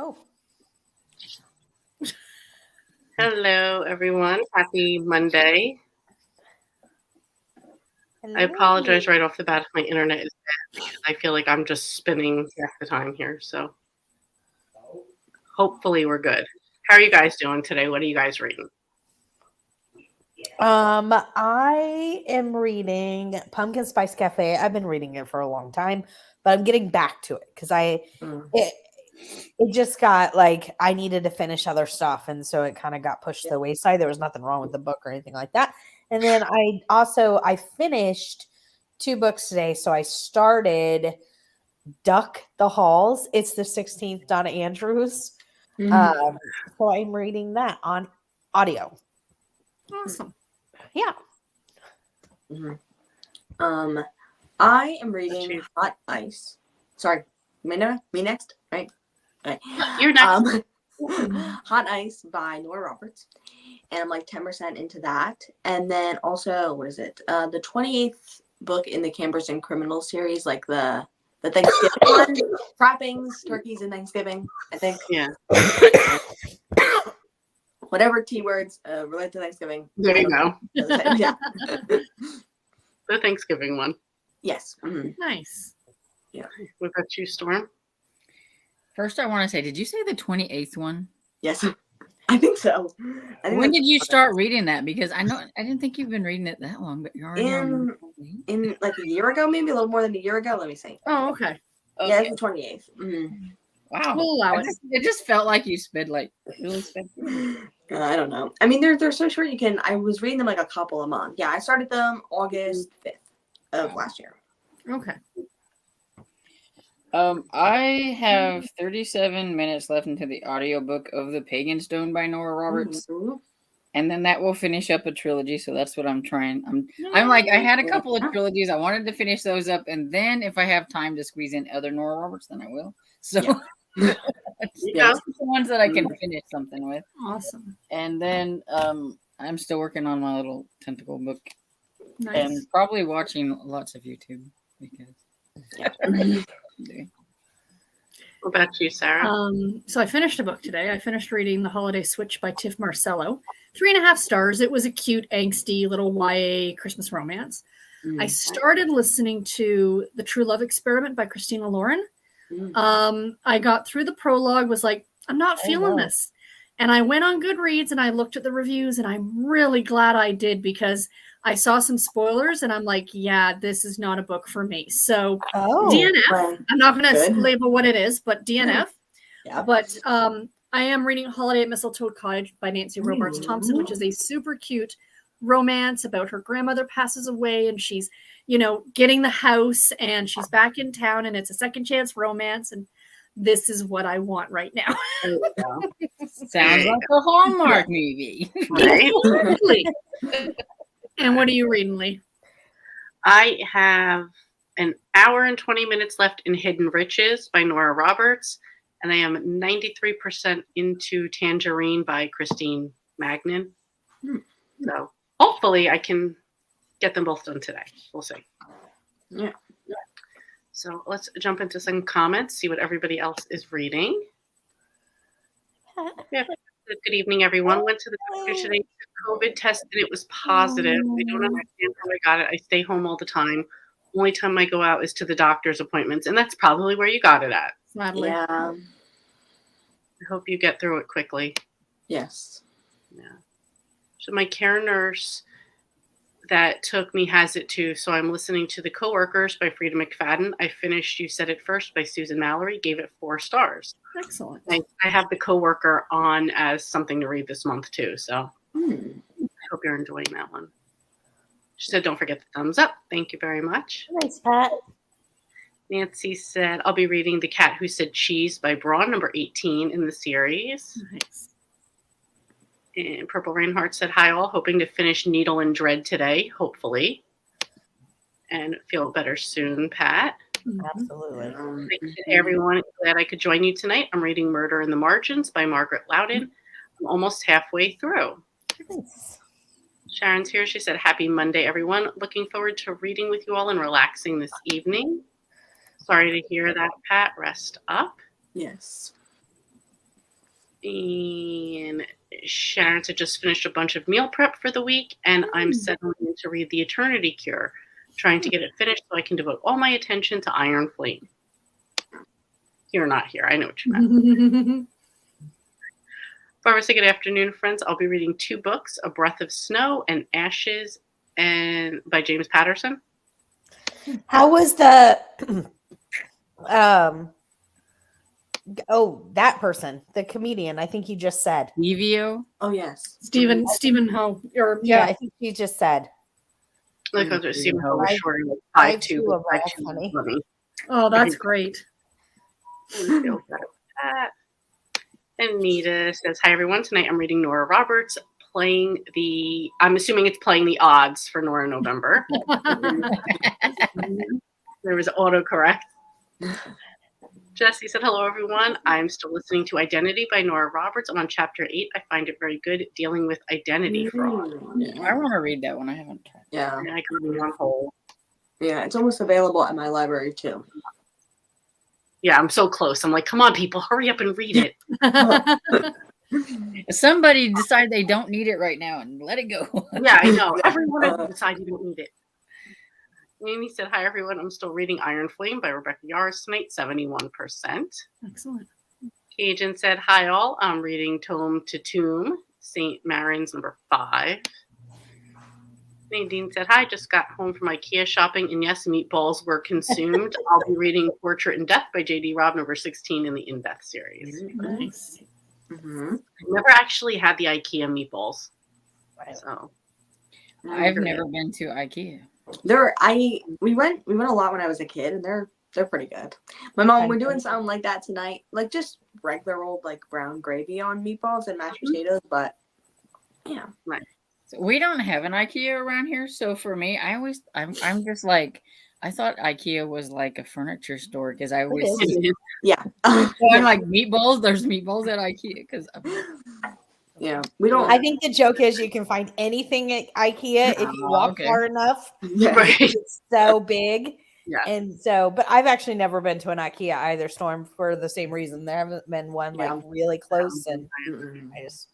Oh. Hello, everyone. Happy Monday. Hello. I apologize right off the bat if my internet is bad because I feel like I'm just spinning half the time here. So hopefully we're good. How are you guys doing today? What are you guys reading? I am reading Pumpkin Spice Cafe. I've been reading it for a long time, but I'm getting back to it because it just got like I needed to finish other stuff, and so it kind of got pushed to the wayside. There was nothing wrong with the book or anything like that. And then I finished 2 books today, so I started Duck the Halls. It's the 16th Donna Andrews. So I'm reading that on audio. Awesome. Yeah. I am reading Hot Ice. Sorry, me next, right? You're next. Hot Ice by Nora Roberts, and I'm like 10% into that. And then also, what is it? The 28th book in the Campers and Criminals series, like the Thanksgiving one, trappings, turkeys, and Thanksgiving. I think. Yeah. Whatever T words relate to Thanksgiving. There you go. Yeah. The Thanksgiving one. Yes. Mm-hmm. Nice. Yeah. What about you, Storm? First, I want to say, did you say the 28th one? Yes, I think so. When did you start reading that? Because I didn't think you've been reading it that long, but you're already in like a year ago, maybe a little more than a year ago. Let me see. Oh, okay. Yeah, it's the 28th. Mm-hmm. Wow. We'll allow it. It just felt like you sped really sped. I don't know. I mean, they're so short. I was reading them like a couple a month. Yeah, I started them August 5th of last year. Okay. I have 37 minutes left into the audiobook of The Pagan Stone by Nora Roberts. Mm-hmm. And then that will finish up a trilogy, so that's what I'm trying. I'm like, I had a couple of trilogies. I wanted to finish those up, and then if I have time to squeeze in other Nora Roberts, then I will. So Yeah. the ones that I can finish something with. Awesome. And then I'm still working on my little tentacle book. Nice. And probably watching lots of YouTube because What about you, Sarah? So I finished a book today. I finished reading The Holiday Switch by Tiff Marcello. 3.5 stars. It was a cute, angsty little YA Christmas romance. I started listening to The True Love Experiment by Christina Lauren. I got through the prologue, was like, I'm not feeling this. And I went on Goodreads and I looked at the reviews, and I'm really glad I did because I saw some spoilers and I'm like, yeah, this is not a book for me. So DNF, I'm not going to label what it is, but DNF. Yeah. But I am reading Holiday at Mistletoe Cottage by Nancy Robards Thompson, which is a super cute romance about her grandmother passes away and she's, getting the house and she's back in town and it's a second chance romance. And this is what I want right now. Sounds like a Hallmark movie. Exactly. And what are you reading, Lee? I have an hour and 20 minutes left in Hidden Riches by Nora Roberts, and I am 93% into Tangerine by Christine Magnin. So hopefully I can get them both done today. We'll see. Yeah. So let's jump into some comments, see what everybody else is reading. Yeah. Good evening, everyone. Went to the doctor today, COVID test, and it was positive. I don't understand how I got it. I stay home all the time. Only time I go out is to the doctor's appointments, and that's probably where you got it at. Sadly. Yeah. I hope you get through it quickly. Yes. Yeah. So my care nurse that took me has it too. So I'm listening to The Coworkers by Frida McFadden. I finished You Said It First by Susan Mallory, gave it 4 stars. Excellent. I have The Coworker on as something to read this month too. So I hope you're enjoying that one. She said, don't forget the thumbs up. Thank you very much. Nice, Pat. Nancy said, I'll be reading The Cat Who Said Cheese by Braun, number 18 in the series. Nice. And Purple Rainheart said, hi all, hoping to finish Needle and Dread today, hopefully. And feel better soon, Pat. Absolutely. Thank you to everyone. Glad I could join you tonight. I'm reading Murder in the Margins by Margaret Loudon. I'm almost halfway through. Nice. Sharon's here. She said, happy Monday, everyone. Looking forward to reading with you all and relaxing this evening. Sorry to hear that, Pat. Rest up. Yes. And Sharon said just finished a bunch of meal prep for the week, and I'm settling in to read The Eternity Cure, trying to get it finished so I can devote all my attention to Iron Flame. You're not here. I know what you meant. Barbara said, good afternoon, friends. I'll be reading 2 books, A Breath of Snow and Ashes, and by James Patterson. How was the that person, the comedian, I think you just said. Evio. Oh yes. Stephen Ho. Or Yeah, I think you just said. Like I was Stephen Ho was short, I 5'2", too love 5'2", funny. funny. Oh, that's great. Anita says, hi everyone. Tonight I'm reading Nora Roberts, I'm assuming it's playing the odds for Nora November. There was autocorrect. Jesse said, hello everyone. I'm still listening to Identity by Nora Roberts. I'm on chapter 8. I find it very good, dealing with identity fraud. I want to read that one. I haven't tried. Yeah. And I could be one whole. Yeah, it's almost available at my library too. Yeah, I'm so close. I'm like, come on, people, hurry up and read it. Somebody decide they don't need it right now and let it go. Yeah, I know. Everyone has to decide you don't need it. Amy said, hi, everyone. I'm still reading Iron Flame by Rebecca Yarros tonight, 71%. Excellent. Cajun said, hi, all. I'm reading Tome to Tomb, St. Marin's number 5. Nadine said, hi, just got home from IKEA shopping, and yes, meatballs were consumed. I'll be reading Portrait in Death by J.D. Robb, number 16 in the In Death series. Nice. Mm-hmm. I've never actually had the IKEA meatballs. So I've never been to IKEA. We went a lot when I was a kid, and they're pretty good. My mom, we're doing something like that tonight, like just regular old like brown gravy on meatballs and mashed potatoes, but yeah. Right. So we don't have an IKEA around here, so for me, I'm just like, I thought IKEA was like a furniture store because I always see. Yeah. So I'm like, meatballs. There's meatballs at IKEA because. Yeah, we don't. I think the joke is you can find anything at IKEA if you walk far enough. Yeah. Right. It's so big. Yeah. And so, but I've actually never been to an IKEA either, Storm, for the same reason. There haven't been one like really close, and I just.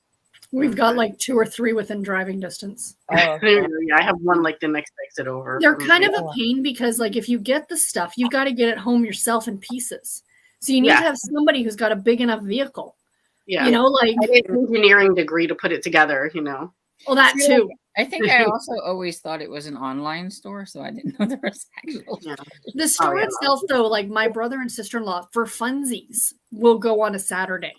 We've got like 2 or 3 within driving distance. Oh, Yeah, I have one like the next exit over. They're kind of a pain because like if you get the stuff, you got to get it home yourself in pieces. So you need to have somebody who's got a big enough vehicle. Yeah. You know, like I did an engineering degree to put it together, you know. Well, that too. I think I also always thought it was an online store, so I didn't know there was actual. Yeah. The store itself, though, like my brother and sister-in-law, for funsies, will go on a Saturday.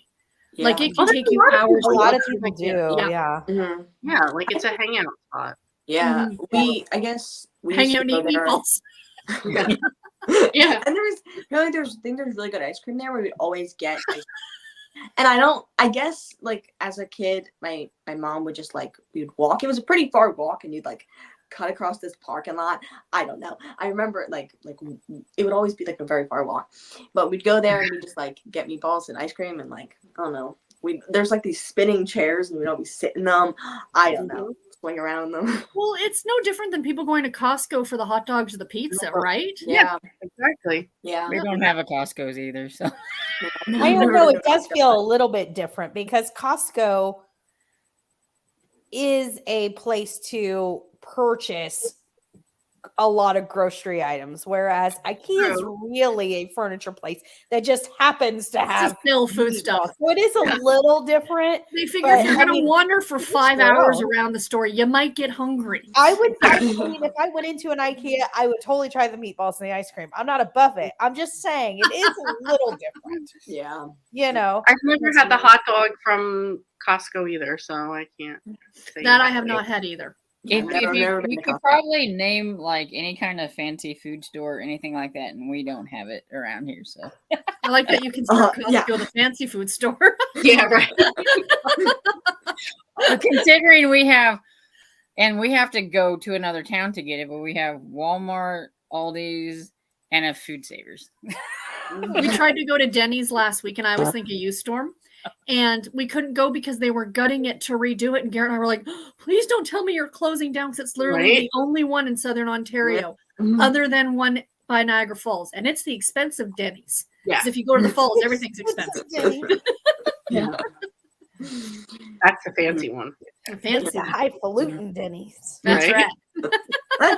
Yeah. Like it can take you hours. a lot of people do. Yeah. Mm-hmm. Yeah, like it's a hangout spot. Yeah. I guess we Hang used out to and go eat there. meatballs. Yeah. And there's really good ice cream there where we'd always get ice. And I guess like as a kid, my mom would just like, we'd walk. It was a pretty far walk and you'd like cut across this parking lot. I don't know. I remember like it would always be like a very far walk, but we'd go there and we'd just like get meatballs and ice cream and like, I don't know. There's like these spinning chairs and we'd always sit in them. I don't know. Swing around them. Well, it's no different than people going to Costco for the hot dogs or the pizza, right? Yeah. Exactly. Yeah. We don't have a Costco's either, so. I don't know. It does feel a little bit different because Costco is a place to purchase a lot of grocery items, whereas IKEA is really a furniture place that just happens to have still food stuff. So it is a little different. They figure if you're going to wander for 5 hours around the store, you might get hungry. I mean, if I went into an IKEA, I would totally try the meatballs and the ice cream. I'm not above it. I'm just saying it is a little different. Yeah. You know, I've never had the hot dog from Costco either, so I can't say that I have not had either. If you could probably name like any kind of fancy food store or anything like that, and we don't have it around here. So I like that you consider Costco the fancy food store. Yeah, right. Considering we have to go to another town to get it, but we have Walmart, Aldi's, and a Food Savers. We tried to go to Denny's last week, and I was thinking U-Storm. And we couldn't go because they were gutting it to redo it. And Garrett and I were like, please don't tell me you're closing down because it's literally the only one in Southern Ontario other than one by Niagara Falls. And it's the expensive Denny's. Yeah. Because if you go to the falls, everything's expensive. Yeah. That's the fancy one. A It's fancy. a highfalutin Denny's. That's Right. right.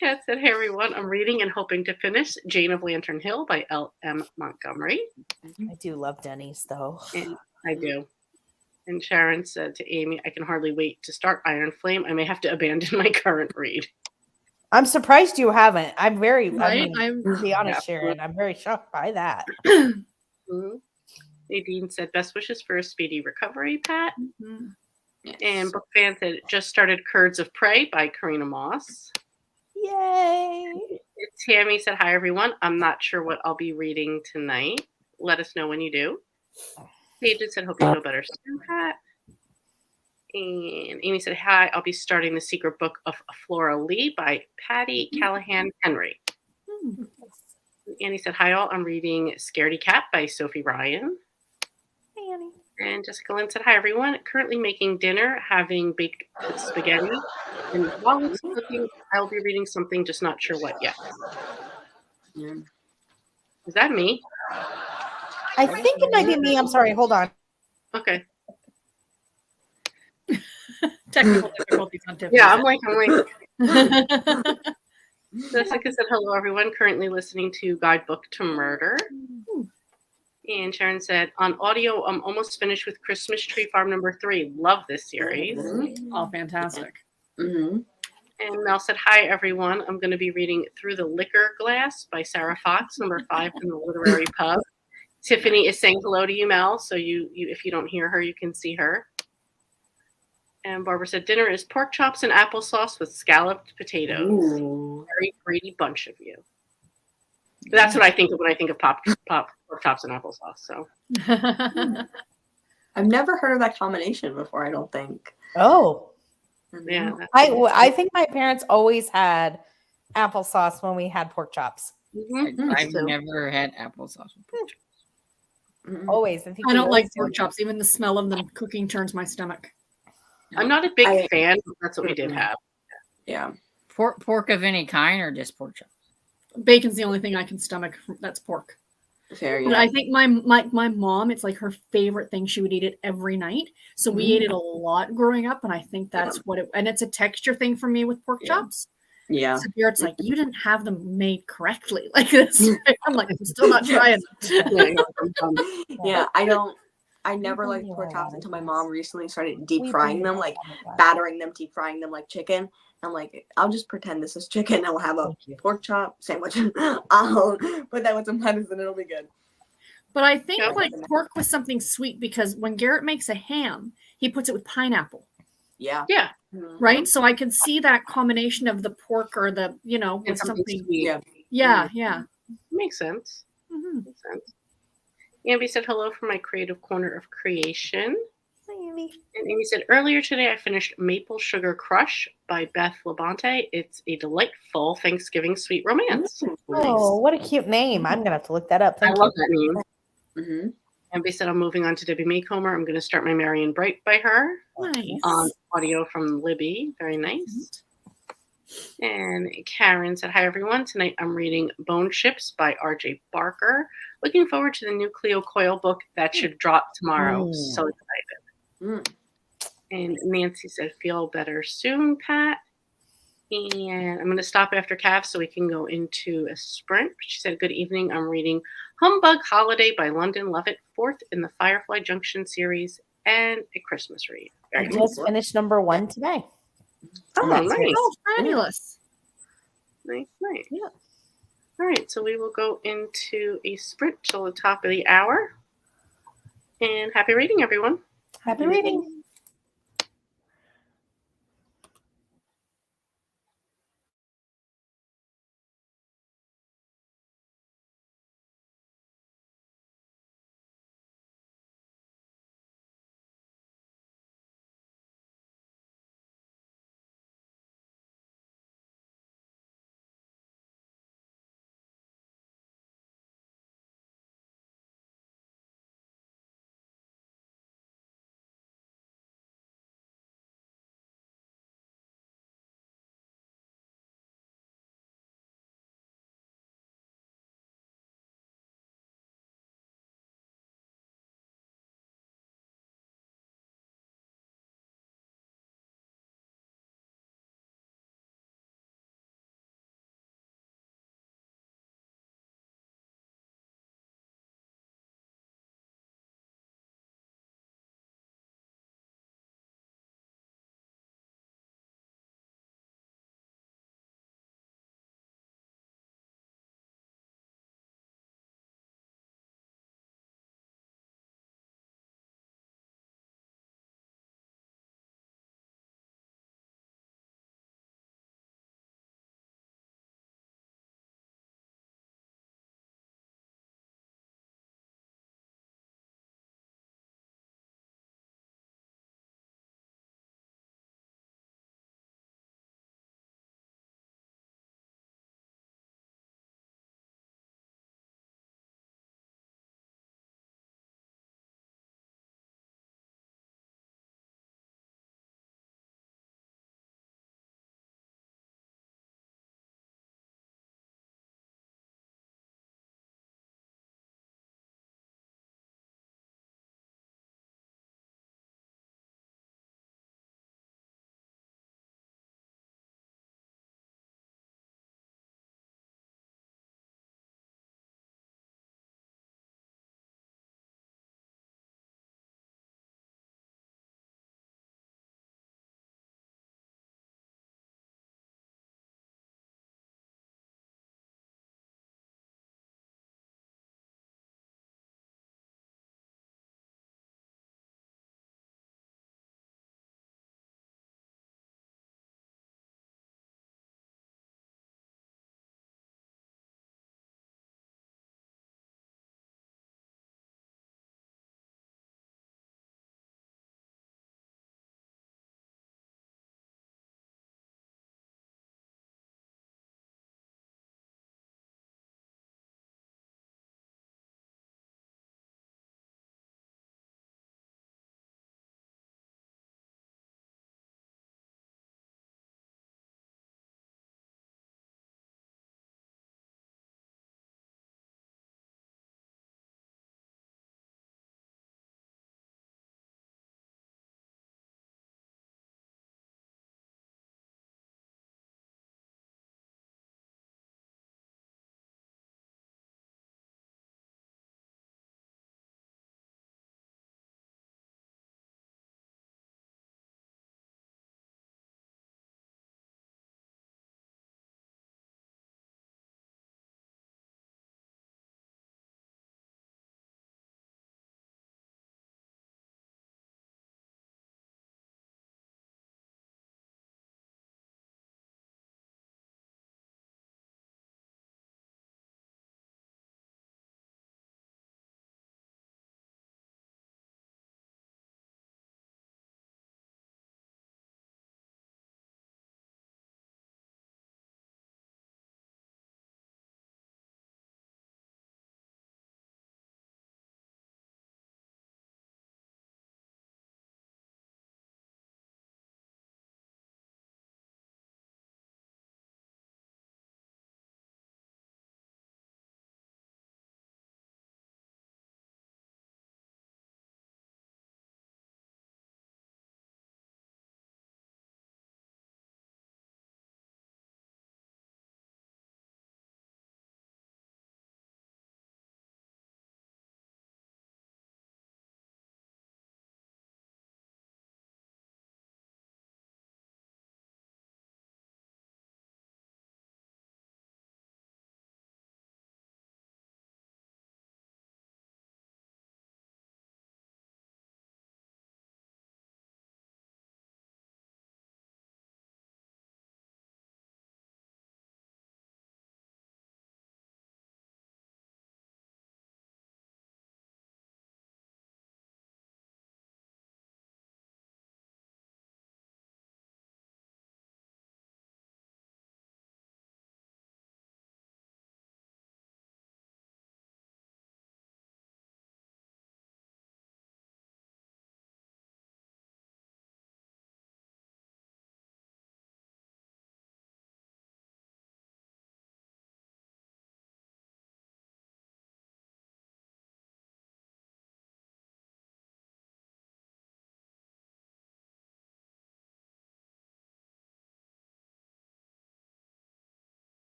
Kat said, hey everyone, I'm reading and hoping to finish Jane of Lantern Hill by L.M. Montgomery. I do love Denny's though. And I do. And Sharon said to Amy, I can hardly wait to start Iron Flame. I may have to abandon my current read. I'm surprised you haven't. I'm very, Right? to be honest, Yeah. Sharon, I'm very shocked by that. Mhm. Nadine said, best wishes for a speedy recovery, Pat. Mhm. Yes. And Book Fan said, just started Curds of Prey by Karina Moss. Yay! Tammy said, hi everyone. I'm not sure what I'll be reading tonight. Let us know when you do. Paige said, hope you feel better soon, Pat. And Amy said, hi, I'll be starting The Secret Book of Flora Lee by Patty Callahan Henry. Hmm. Annie said, hi all, I'm reading Scaredy Cat by Sophie Ryan. Hey, Annie. And Jessica Lynn said, hi everyone, currently making dinner, having baked spaghetti. And while it's cooking, I'll be reading something, just not sure what yet. Yeah. Is that me? I think it might be me. I'm sorry. Hold on. Okay. Technical difficulties on Tiffany. Yeah, I'm like, Jessica said, hello everyone, currently listening to Guidebook to Murder. And Sharon said, on audio, I'm almost finished with Christmas Tree Farm #3. Love this series. Oh, fantastic. Mm-hmm. And Mel said, hi everyone, I'm going to be reading Through the Liquor Glass by Sarah Fox, #5 in the Literary Pub. Tiffany is saying hello to you, Mel, so you if you don't hear her, you can see her. And Barbara said, dinner is pork chops and applesauce with scalloped potatoes. Ooh. Very greedy bunch of you. That's what I think of when I think of pork chops and applesauce. So I've never heard of that combination before, I don't think. Oh, yeah, Mhm. I think my parents always had applesauce when we had pork chops. I've So- never had applesauce with pork chops. Mhm. Always. I think I we don't like always pork did. chops. Even the smell of them cooking turns my stomach. I'm not a big I- fan, but that's what we did have. Yeah. Pork of any kind or just pork chops? Bacon's the only thing I can stomach. That's pork. Fair, But yeah. I think my mom, it's like her favorite thing. She would eat it every night. So we ate it a lot growing up, and I think that's what it. And it's a texture thing for me with pork Yeah. chops. Yeah. So Garrett's like, you didn't have them made correctly like this. I'm like, I'm still not trying. Yeah, I never liked pork chops until my mom recently started deep We frying bring them, it like on the glass. battering them, deep frying them like chicken. I'm like, I'll just pretend this is chicken and we'll have a Thank you. pork chop sandwich. I'll put that with some lettuce and it'll be good. But I think Yep. like pork with something sweet because when Garrett makes a ham, he puts it with pineapple, Yeah. Yeah, Mhm. right? So I can see that combination of the pork or the, with and something something. sweet. Yeah. Yeah. Makes sense. Mhm. Makes sense. Amby said hello from my creative corner of creation. Hi, Annie. And Amy said, earlier today I finished Maple Sugar Crush by Beth Labonte. It's a delightful Thanksgiving sweet romance. Ooh, Oh, what a cute name. I'm going to have to look that up. I Thank love you. that name. Mm-hmm. Amby said, I'm moving on to Debbie Maycomer. I'm going to start my Marion Bright by her Nice. on audio from Libby. Very nice. And Karen said, hi, everyone. Tonight I'm reading Bone Ships by R.J. Barker. Looking forward to the new Cleo Coyle book that should drop tomorrow. Mm. So excited. Mm. And Nancy said, feel better soon, Pat. And I'm going to stop after Cav so we can go into a sprint. She said, good evening. I'm reading Humbug Holiday by London Lovett, 4th in the Firefly Junction series and a Christmas read. I Very just finished #1 today. Oh, That's nice. it. Oh, fabulous. Nice, nice. Yeah. All right, so we will go into a sprint till the top of the hour. And happy reading, everyone. Happy reading.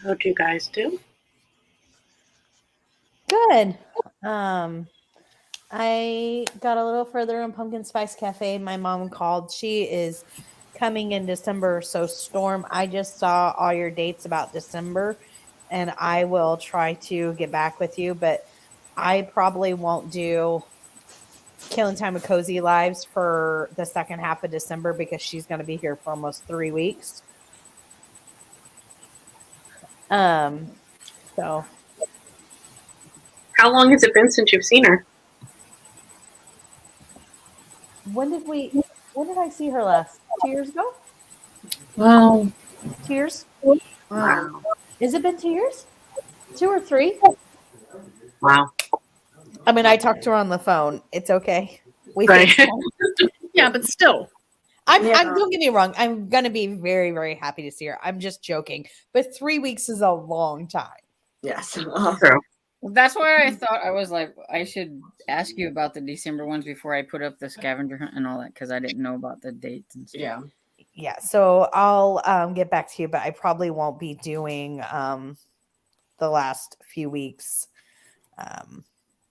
What do you guys do? Good. I got a little further in Pumpkin Spice Cafe. My mom called. She is coming in December. So, Storm, I just saw all your dates about December, and I will try to get back with you, but I probably won't do Killing Time with Cozy Lives for the second half of December because she's going to be here for almost 3 weeks. So How long has it been since you've seen her? when did I see her last? 2 years ago? Wow. 2 years? Wow. Has it been 2 years? 2 or 3? Wow. I mean, I talked to her on the phone. It's okay. We Right. FaceTime. Yeah, but still. I'm don't get me wrong. I'm gonna be very, very happy to see her. I'm just joking. But 3 weeks is a long time. Yes. True. Well, that's why I thought I was like, I should ask you about the December ones before I put up the scavenger hunt and all that because I didn't know about the dates and stuff. Yeah. Yeah, so I'll get back to you, but I probably won't be doing the last few weeks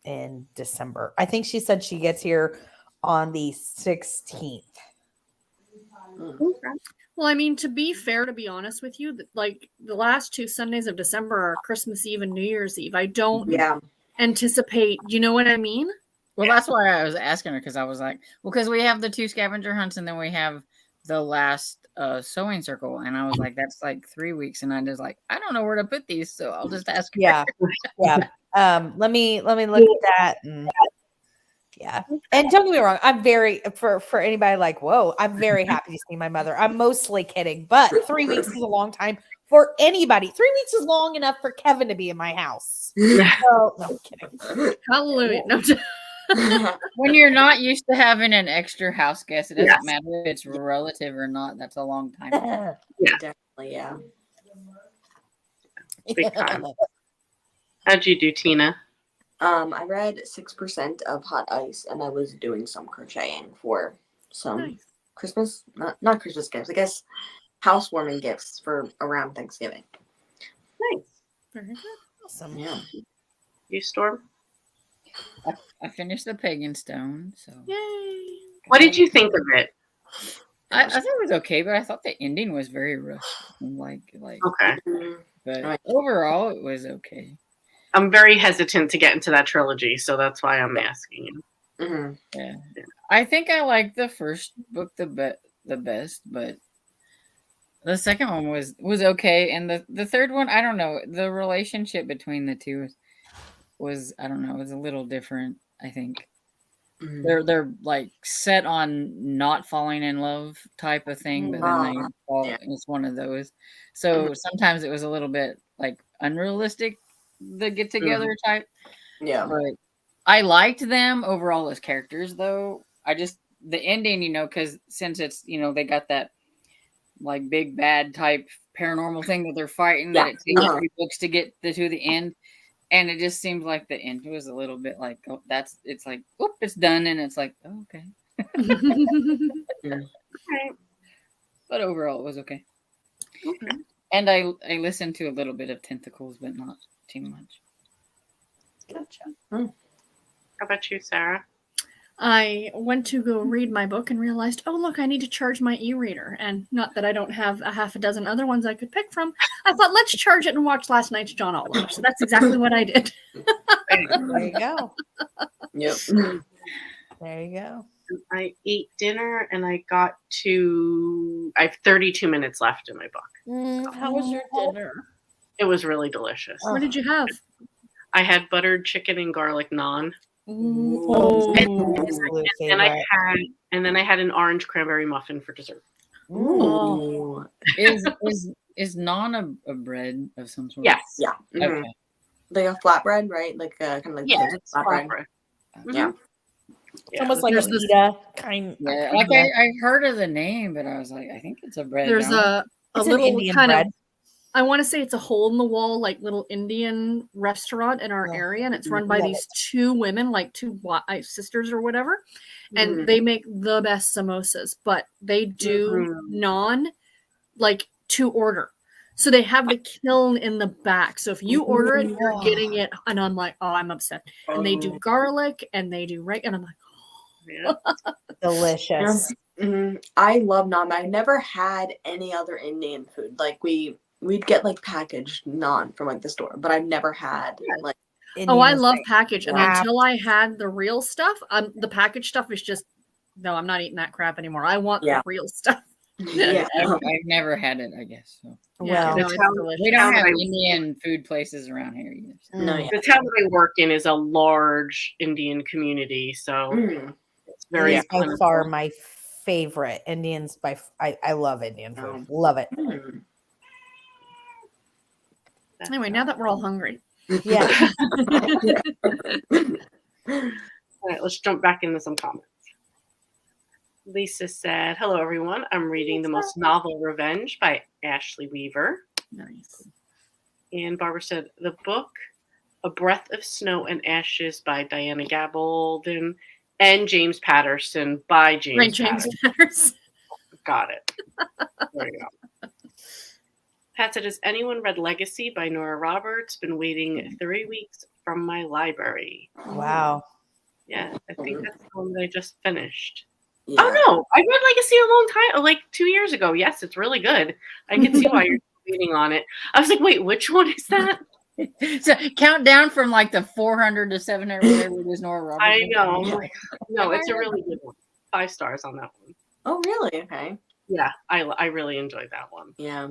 in December. I think she said she gets here on the 16th. Well, I mean, to be fair, to be honest with you, like the last 2 Sundays of December are Christmas Eve and New Year's Eve. I don't anticipate, you know what I mean? Well, that's why I was asking her because I was like, well, because we have the 2 scavenger hunts and then we have the last sewing circle. And I was like, that's like 3 weeks. And I was like, I don't know where to put these. So I'll just ask her. Yeah. Yeah. Let me look at that and yeah. And don't get me wrong, I'm very for anybody like, whoa, I'm very happy to see my mother. I'm mostly kidding, but 3 weeks is a long time for anybody. 3 weeks is long enough for Kevin to be in my house. So, no, I'm kidding. Hallelujah. No, When you're not used to having an extra house guest, it doesn't matter if it's relative or not. That's a long time. Definitely, yeah. Big time. How'd you do, Tina? I read 6% of Hot Ice, and I was doing some crocheting for some Christmas, not Christmas gifts, I guess housewarming gifts for around Thanksgiving. Nice. very good. Awesome. Yeah. You, Storm? I finished the Pagan Stone. So Yay. What did you think of it? I thought it was okay, but I thought the ending was very rushed. Like, Okay. but Right. overall, it was okay. I'm very hesitant to get into that trilogy, so that's why I'm asking you. Mm-hmm. Yeah, I think I liked the first book the best, but the second one was okay, and the third one, I don't know. The relationship between the two was I don't know, it was a little different. I think Mm-hmm. they're like set on not falling in love type of thing, but then they fall. Yeah. It's one of those. So sometimes it was a little bit like unrealistic, the get together type. Yeah. But I liked them overall as characters, though. I just the ending, because since it's they got that like big bad type paranormal thing that they're fighting, that it takes 3 books to get to the end, and it just seems like the end was a little bit like it's like whoop, it's done, and it's like okay. But overall, it was okay. Okay. And I listened to a little bit of Tentacles, but not too much. Gotcha. How about you, Sarah? I went to go read my book and realized, oh, look, I need to charge my e-reader. And not that I don't have a half a dozen other ones I could pick from. I thought, let's charge it and watch last night's John Oliver. So that's exactly what I did. There you go. Yep. There you go. I ate dinner and I have 32 minutes left in my book. How was your dinner? It was really delicious. What did you have? I had buttered chicken and garlic naan. Oh. And then I had an orange cranberry muffin for dessert. Ooh. Is naan a bread of some sort? Yes. Yeah. Mm-hmm. Okay. Like a flatbread, right? Like kind of like flatbread. Yeah. It's almost like a pita kind. Yeah, like I heard of the name, but I was like, I think it's a bread. There's a It's little an Indian kind bread. of, I want to say it's a hole in the wall, like little Indian restaurant in our area, and it's run by these 2 women, like 2 sisters or whatever, and they make the best samosas, but they do naan like to order. So they have the kiln in the back. So if you order it, you're getting it. And I'm like, oh, I'm upset. And they do garlic and they do and I'm like, Yeah. Delicious. I love naan, but I never had any other Indian food. Like we'd get like packaged naan from like the store, but I've never had like. oh, I Indian love spice. package. And Yeah. until I had the real stuff, the package stuff is just, no, I'm not eating that crap anymore. I want the real stuff. Yeah. I've never had it, I guess. So. Yeah, Well, no, it's delicious. We don't have I- Indian food places around here either. So. No, mm. yeah. The town that I work in is a large Indian community, so it's very It is by plentiful. far my favorite. Indians I love Indian food. Love it. Anyway, now that we're all hungry. Yeah. All right, let's jump back into some comments. Lisa said, "Hello, everyone. I'm reading the most novel Revenge by Ashley Weaver." Nice. And Barbara said, "The book A Breath of Snow and Ashes by Diana Gabaldon and James Patterson by James Right, James Patterson." Patterson. Got it. There you go. Pat said, "Has anyone read Legacy by Nora Roberts? Been waiting 3 weeks from my library." Wow. Yeah, I think that's the one that I just finished. Yeah. Oh no, I read Legacy a long time, like 2 years ago. Yes, it's really good. I can see why you're reading on it. I was like, wait, which one is that? So count down from like the 400 to 700, whatever it is, Nora Roberts. I know. No, it's a really good one. 5 stars on that one. Oh, really? Okay. Yeah, I really enjoyed that one. Yeah.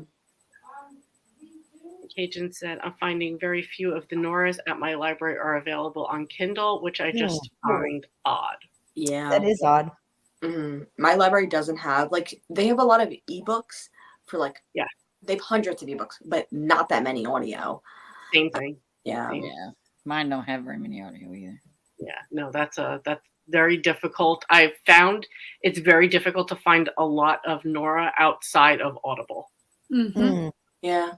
Cajun said, "I'm finding very few of the Noras at my library are available on Kindle, which I just find odd." Yeah. That is odd. My library doesn't have, like, they have a lot of ebooks for, like, Yeah. they have hundreds of ebooks, but not that many audio. Same thing. Yeah. Yeah. Mine don't have very many audio either. Yeah, no, that's very difficult. I've found it's very difficult to find a lot of Nora outside of Audible. Mm-hmm. Mm. Yeah.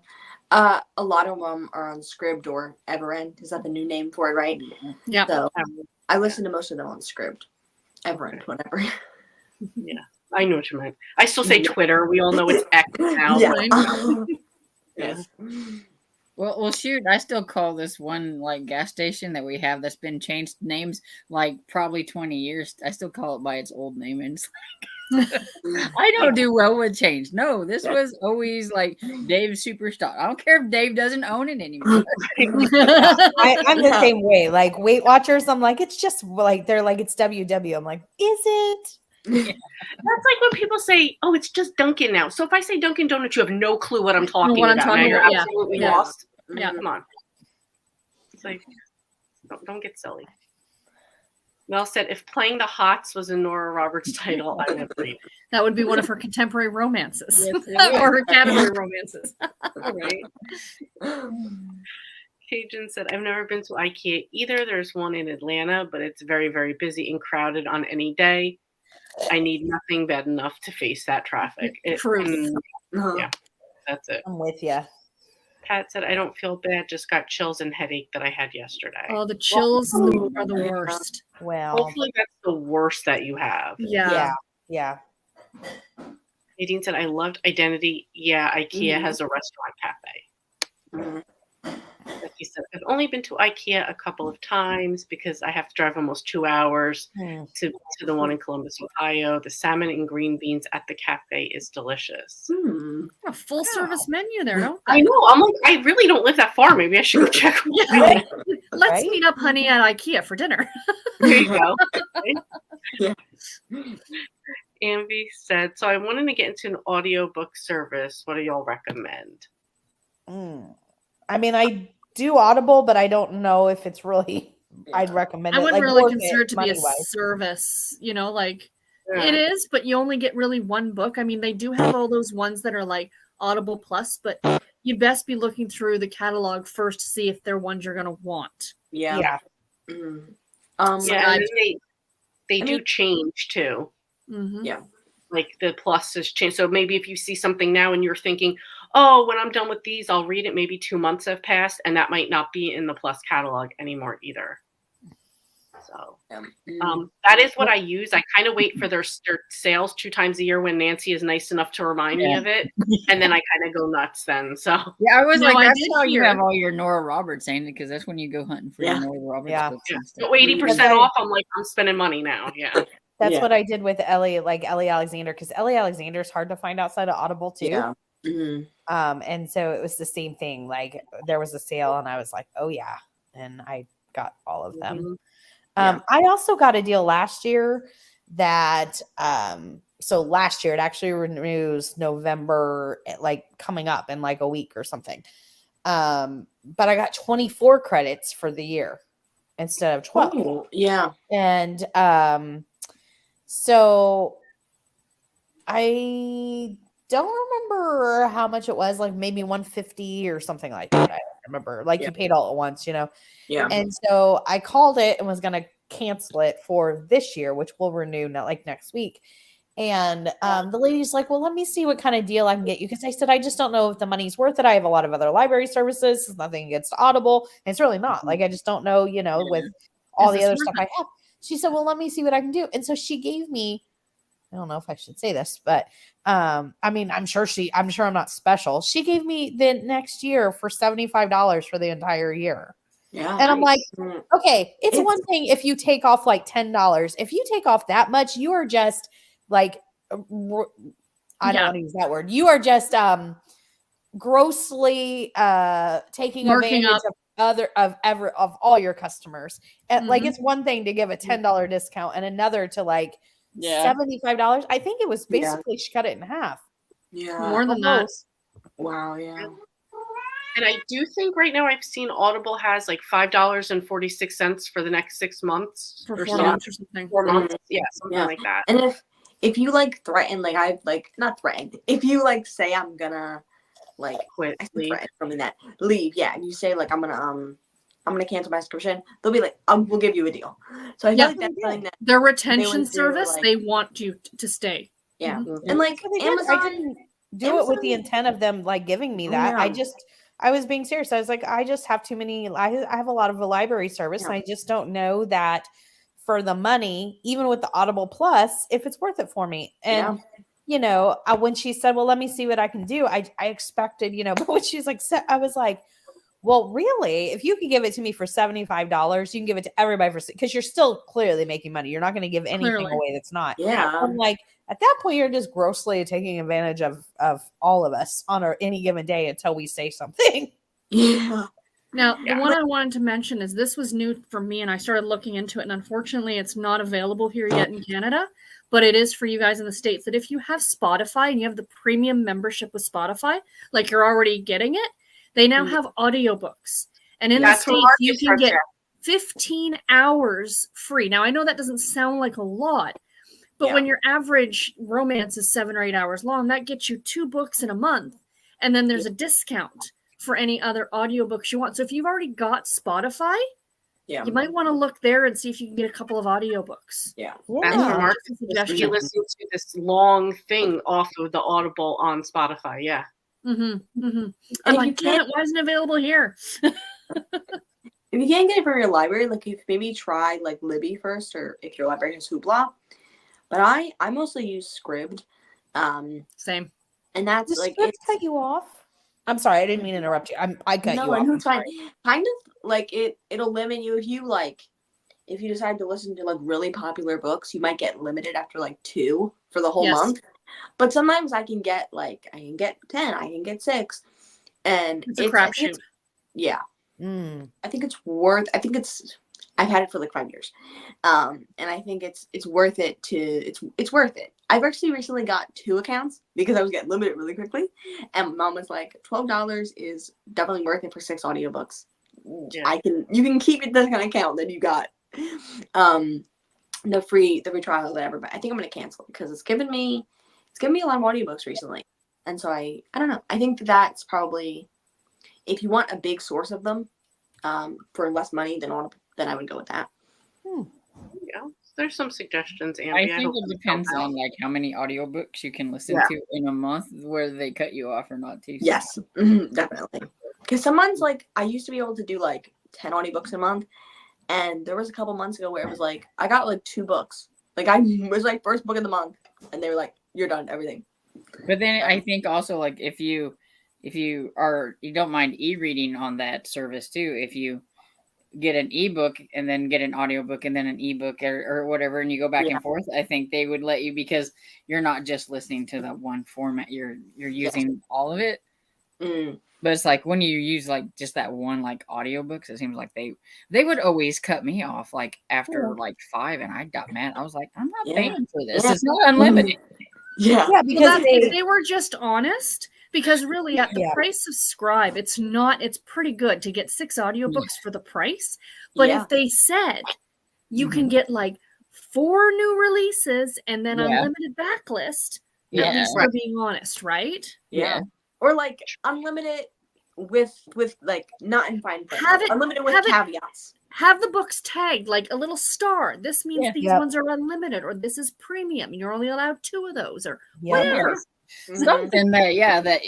A lot of them are on Scribd or Everend. Is that the new name for it, right? Yeah. So I listen to most of them on Scribd. Everend, whatever. Yeah, I know what you meant. I still say Twitter. We all know it's X now. Yeah. Yeah. Well, shoot. I still call this one like gas station that we have that's been changed names like probably 20 years. I still call it by its old name, and it's like, I don't do well with change. No, this was always like Dave's Superstar. I don't care if Dave doesn't own it anymore. I'm the same way. Like Weight Watchers, I'm like, it's just like they're like it's WW. I'm like, is it? That's like when people say, "Oh, it's just Dunkin' now." So if I say Dunkin' Donuts, you have no clue what I'm talking What I'm about. talking Now you're about, yeah. absolutely Yeah. lost. Yeah. Come on. It's like, don't get silly. Mel said, "If Playing the Hots was a Nora Roberts title, I would read it." That would be one of her contemporary romances. Yes, it Or her category romances. All right. Cajun said, "I've never been to IKEA either. There's one in Atlanta, but it's very, very busy and crowded on any day. I need nothing bad enough to face that traffic." Truth. Yeah, that's it. I'm with you. Pat said, "I don't feel bad. Just got chills and headache that I had yesterday." Oh, the chills are the worst. Well, Hopefully that's the worst that you have. Yeah. yeah. Nadine said, "I loved Identity. Yeah, IKEA has a restaurant cafe." Becky said, "I've only been to IKEA a couple of times because I have to drive almost 2 hours to the one in Columbus, Ohio. The salmon and green beans at the cafe is delicious." A full service menu there, don't I know. I'm like, I really don't live that far. Maybe I should go check. Yeah. Let's Right? meet up, honey, at IKEA for dinner. There you go. Yeah. Amby said, "So I wanted to get into an audiobook service. What do y'all recommend?" I mean, I do Audible, but I don't know if it's really. I'd recommend I it. wouldn't like, really worth consider it to be a money-wise. service, like Yeah. it is, but you only get really one book. I mean, they do have all those ones that are like Audible Plus, but you best be looking through the catalog first to see if they're ones you're going to want. Yeah. Yeah. Yeah, and they do mean- change too. Mm-hmm. Yeah. Like the plus has changed. So maybe if you see something now and you're thinking, "Oh, when I'm done with these, I'll read it." Maybe 2 months have passed, and that might not be in the plus catalog anymore either. So Mm. that is what I use. I kind of wait for their sales 2 times a year when Nancy is nice enough to remind me of it, and then I kind of go nuts then. So Yeah, I was No, like, I that's did how you hear- have all your Nora Roberts ain't it? Because that's when you go hunting for Yeah. your Nora Roberts Yeah. books yeah, and stuff. so 80% Because I- off. I'm like, I'm spending money now. Yeah, That's Yeah. what I did with Ellie, like Ellie Alexander, because Ellie Alexander is hard to find outside of Audible too. Yeah. Mhm. And so it was the same thing. Like there was a sale, and I was like, oh yeah, and I got all of them. Mhm. Yeah. I also got a deal last year that so last year it actually renews November, like coming up in like a week or something. But I got 24 credits for the year instead of 12. Oh, yeah. And so I don't remember how much it was, like maybe 150 or something like that. I don't remember. Like Yeah. you paid all at once, you know. Yeah. And so I called it and was gonna cancel it for this year, which will renew not like next week. And the lady's like, well, let me see what kind of deal I can get you. Because I said, I just don't know if the money's worth it. I have a lot of other library services. It's nothing against Audible. And it's really not. Like, I just don't know, you know, with all Is the this other worth stuff I have. She said, well, let me see what I can do. And so she gave me, I don't know if I should say this, but I mean, I'm sure I'm not special. She gave me the next year for $75 for the entire year. Yeah. And I'm like, Mm. okay, it's It's- one thing if you take off like $10. If you take off that much, you are just like, I don't Yeah. want to use that word. You are just grossly taking Marking advantage of all your customers. And like Mhm. it's one thing to give a $10 discount and another to like $75. I think it was Yeah. basically she cut it in half. Yeah. More than that. Almost. Wow. Yeah. and I do think right now I've seen Audible has like $5.46 for the next 6 months For or 4 so. months or something. 4 months, yeah, something Yeah. like that. And if you like threaten, like I've like not threatened, if you like say I'm gonna like Quit, I leave. threaten from that leave, yeah, and you say like I'm gonna cancel my subscription, they'll be like, we'll give you a deal. So I feel Yeah. like that's something that Their retention went through, service, like- they want you to stay. yeah, Mhm. and like So they did. I Amazon. didn't do it with the Amazon- intent of them like giving me that. Yeah. I was being serious. I was like, I just have too many. I have a lot of a library service, Yeah. and I just don't know that for the money, even with the Audible Plus, if it's worth it for me. And you know, when she said, "Well, let me see what I can do," I expected, you know, but when she's like, I was like, well, really, if you can give it to me for $75, you can give it to everybody for, because you're still clearly making money. You're not going to give anything Clearly. away that's not. Yeah. I'm like, at that point, you're just grossly taking advantage of all of us on any given day until we say something. Yeah. Now, Yeah. the one I wanted to mention is this was new for me, and I started looking into it, and unfortunately, it's not available here yet in Canada, but it is for you guys in the States, that if you have Spotify and you have the premium membership with Spotify, like you're already getting it, they now have audiobooks. And in the That's what States, Marcus you can says, get 15 hours free. Now, I know that doesn't sound like a lot, but Yeah. when your average romance is 7 or 8 hours long, that gets you 2 books in a month. And then there's a discount for any other audiobooks you want. So if you've already got Spotify, Yeah. you might want to look there and see if you can get a couple of audiobooks. Yeah. That's Yeah. where Marcus Just a he suggestion. listens to this long thing off of the Audible on Spotify. Yeah. Mm-hmm. Mm-hmm. And I'm if like, you damn can't- it, why isn't it available here? If you can't get it from your library, like you maybe try like Libby first, or if your library has Hoopla. But I mostly use Scribd, Same. and that's Does like Script it's cut you off? I'm sorry, I didn't mean to interrupt you. I cut you off. no, I'm it's fine. sorry. Kind of like it'll limit you if you decide to listen to like really popular books, you might get limited after like 2 for the whole Yes. month. But sometimes I can get 10, I can get 6, and It's a I think crapshoot. yeah. Mm. I think I've had it for like 5 years. And I think it's worth it it's worth it. I've actually recently got 2 accounts because I was getting limited really quickly. And Mom was like, $12 is definitely worth it for 6 audiobooks. Yeah. You can keep it this kind of account that you got. The free trial or whatever, but I think I'm gonna cancel it because it's given me a lot of audiobooks recently. And so I don't know. I think that's probably, if you want a big source of them, for less money than I would go with that. Yeah. There's some suggestions, Andy. I think hope it those depends help out. on like how many audiobooks you can listen Yeah. to in a month, whether they cut you off or not too. Yes, definitely. Because some months, like I used to be able to do like 10 audiobooks a month, And there was a couple months ago where it was like, I got like 2 books. Like, it was my first book of the month. And they were like, you're done, everything. But then I think also, like, if you don't mind e-reading on that service too, if you get an ebook and then get an audiobook and then an ebook or whatever, and you go back Yeah. and forth, I think they would let you, because you're not just listening to that one format, you're using all of it. But it's like when you use like just that one like audiobooks, it seems like they would always cut me off like after like 5, and I got mad. I was like, I'm not paying for this. It's not unlimited. Yeah. Yeah, because if they were just honest, because really at the price of Scribe, it's pretty good to get 6 audiobooks for the price. But if they said you can get like 4 new releases and then unlimited backlist, at least they're being honest, right? Yeah. Or like unlimited with like not in fine print. Unlimited with caveats. Have the books tagged like a little star. This means these ones are unlimited, or this is premium. You're only allowed 2 of those, or whatever. Something that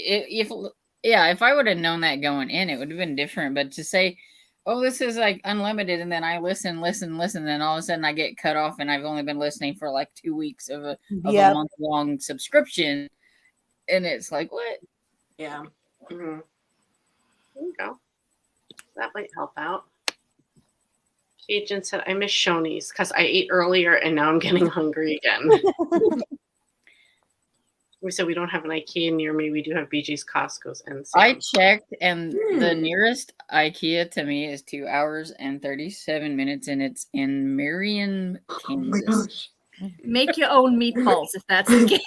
if I would have known that going in, it would have been different. But to say, oh, this is like unlimited, and then I listen, and all of a sudden I get cut off, and I've only been listening for like 2 weeks of a month-long subscription, and it's like, what? Yeah. Mm-hmm. There you go. That might help out. Agent said, I miss Shoney's because I ate earlier and now I'm getting hungry again. We said we don't have an IKEA near me. We do have BJ's, Costco's, and Sam's. I checked, and the nearest IKEA to me is 2 hours and 37 minutes, and it's in Marion, Kansas. Make your own meatballs if that's the case.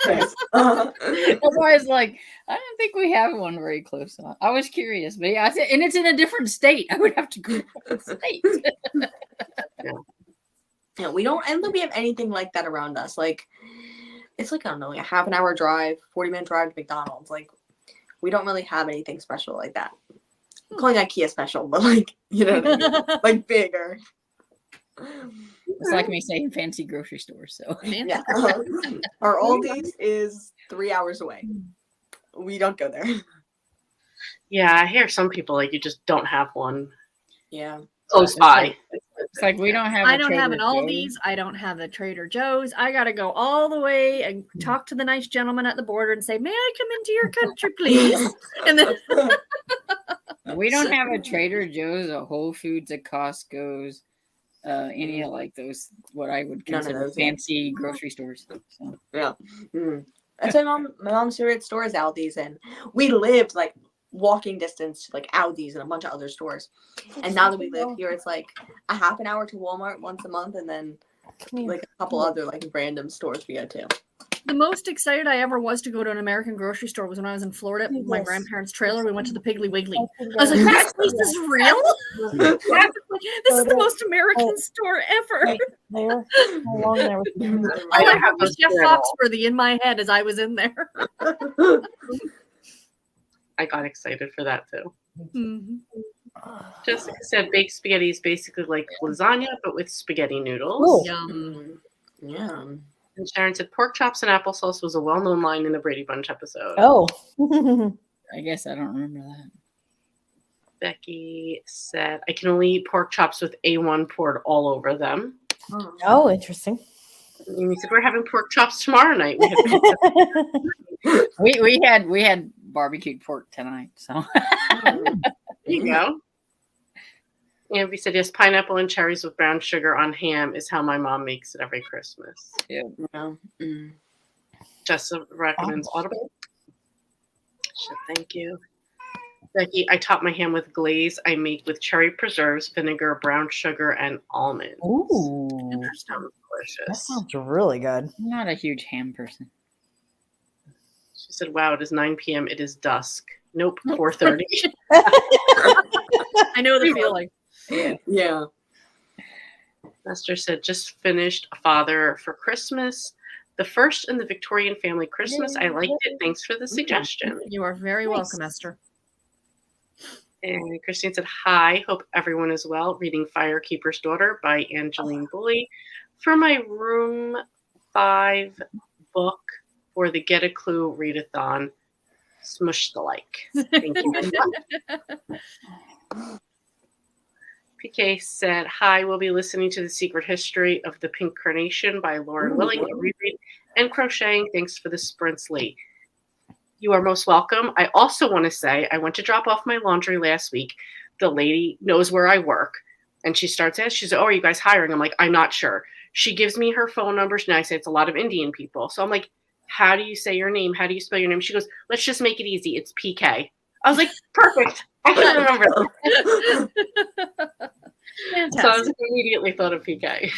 That's why I was like, I don't think we have one very close on. I was curious, but yeah, and it's in a different state. I would have to go to a state. Yeah, we don't. I don't think we have anything like that around us. Like, it's like, I don't know, like a half an hour drive, 40-minute drive to McDonald's. Like, we don't really have anything special like that. I'm calling IKEA special, but like, you know, what I mean? Like bigger. It's like me saying fancy grocery store. So yeah, our Aldi's is 3 hours away. We don't go there. Yeah, I hear some people like you just don't have one. Yeah, close by. It's like we don't have. I don't have an Aldi's. I don't have a Trader Joe's. I gotta go all the way and talk to the nice gentleman at the border and say, "May I come into your country, please?" And then we don't have a Trader Joe's, a Whole Foods, a Costco's. Any of like those, what I would consider fancy grocery stores. So. Yeah. That's my mom's favorite store is Aldi's, and we lived like walking distance to like Aldi's and a bunch of other stores. And now that we live here, it's like a half an hour to Walmart once a month, and then like a couple other like random stores we go to. The most excited I ever was to go to an American grocery store was when I was in Florida. My grandparents' trailer. We went to the Piggly Wiggly. I was like, "This place is real. This is the most American store ever." There, how long there was I have Chef Foxworthy in my head as I was in there. I got excited for that too. Mm-hmm. Jessica said baked spaghetti is basically like lasagna, but with spaghetti noodles. Ooh. Yum. Yeah. And Sharon said pork chops and applesauce was a well-known line in the Brady Bunch episode. Oh. I guess I don't remember that. Becky said, I can only eat pork chops with A1 poured all over them. Oh, interesting. Amy said, we're having pork chops tomorrow night. We had barbecued pork tonight, so there you go. And we said, yes, pineapple and cherries with brown sugar on ham is how my mom makes it every Christmas. Yeah. Jessica recommends Audible. Thank you. Becky, I top my ham with glaze I make with cherry preserves, vinegar, brown sugar, and almonds. Ooh. Sounds delicious. That sounds really good. I'm not a huge ham person. She said, wow, it is 9 p.m. It is dusk. Nope, 4:30. I know the feeling. Yeah. Esther said, just finished Father for Christmas. The first in the Victorian family Christmas. I liked it. Thanks for the suggestion. You are very welcome, Esther. And Christine said, hi, hope everyone is well. Reading Firekeeper's Daughter by Angeline Bully for my room 5 book for the Get a Clue readathon. Smush the like. Thank you very much. PK said, hi, we'll be listening to The Secret History of the Pink Carnation by Lauren Willing, a reread, and crocheting. Thanks for the sprints, Lee. You are most welcome. I also want to say I went to drop off my laundry last week. The lady knows where I work, and she starts asking, she said, oh, are you guys hiring? I'm like, I'm not sure. She gives me her phone numbers, and I say it's a lot of Indian people. So I'm like, how do you say your name? How do you spell your name? She goes, let's just make it easy. It's PK. I was like, perfect. I can remember that. Fantastic. So I was immediately thought of PK.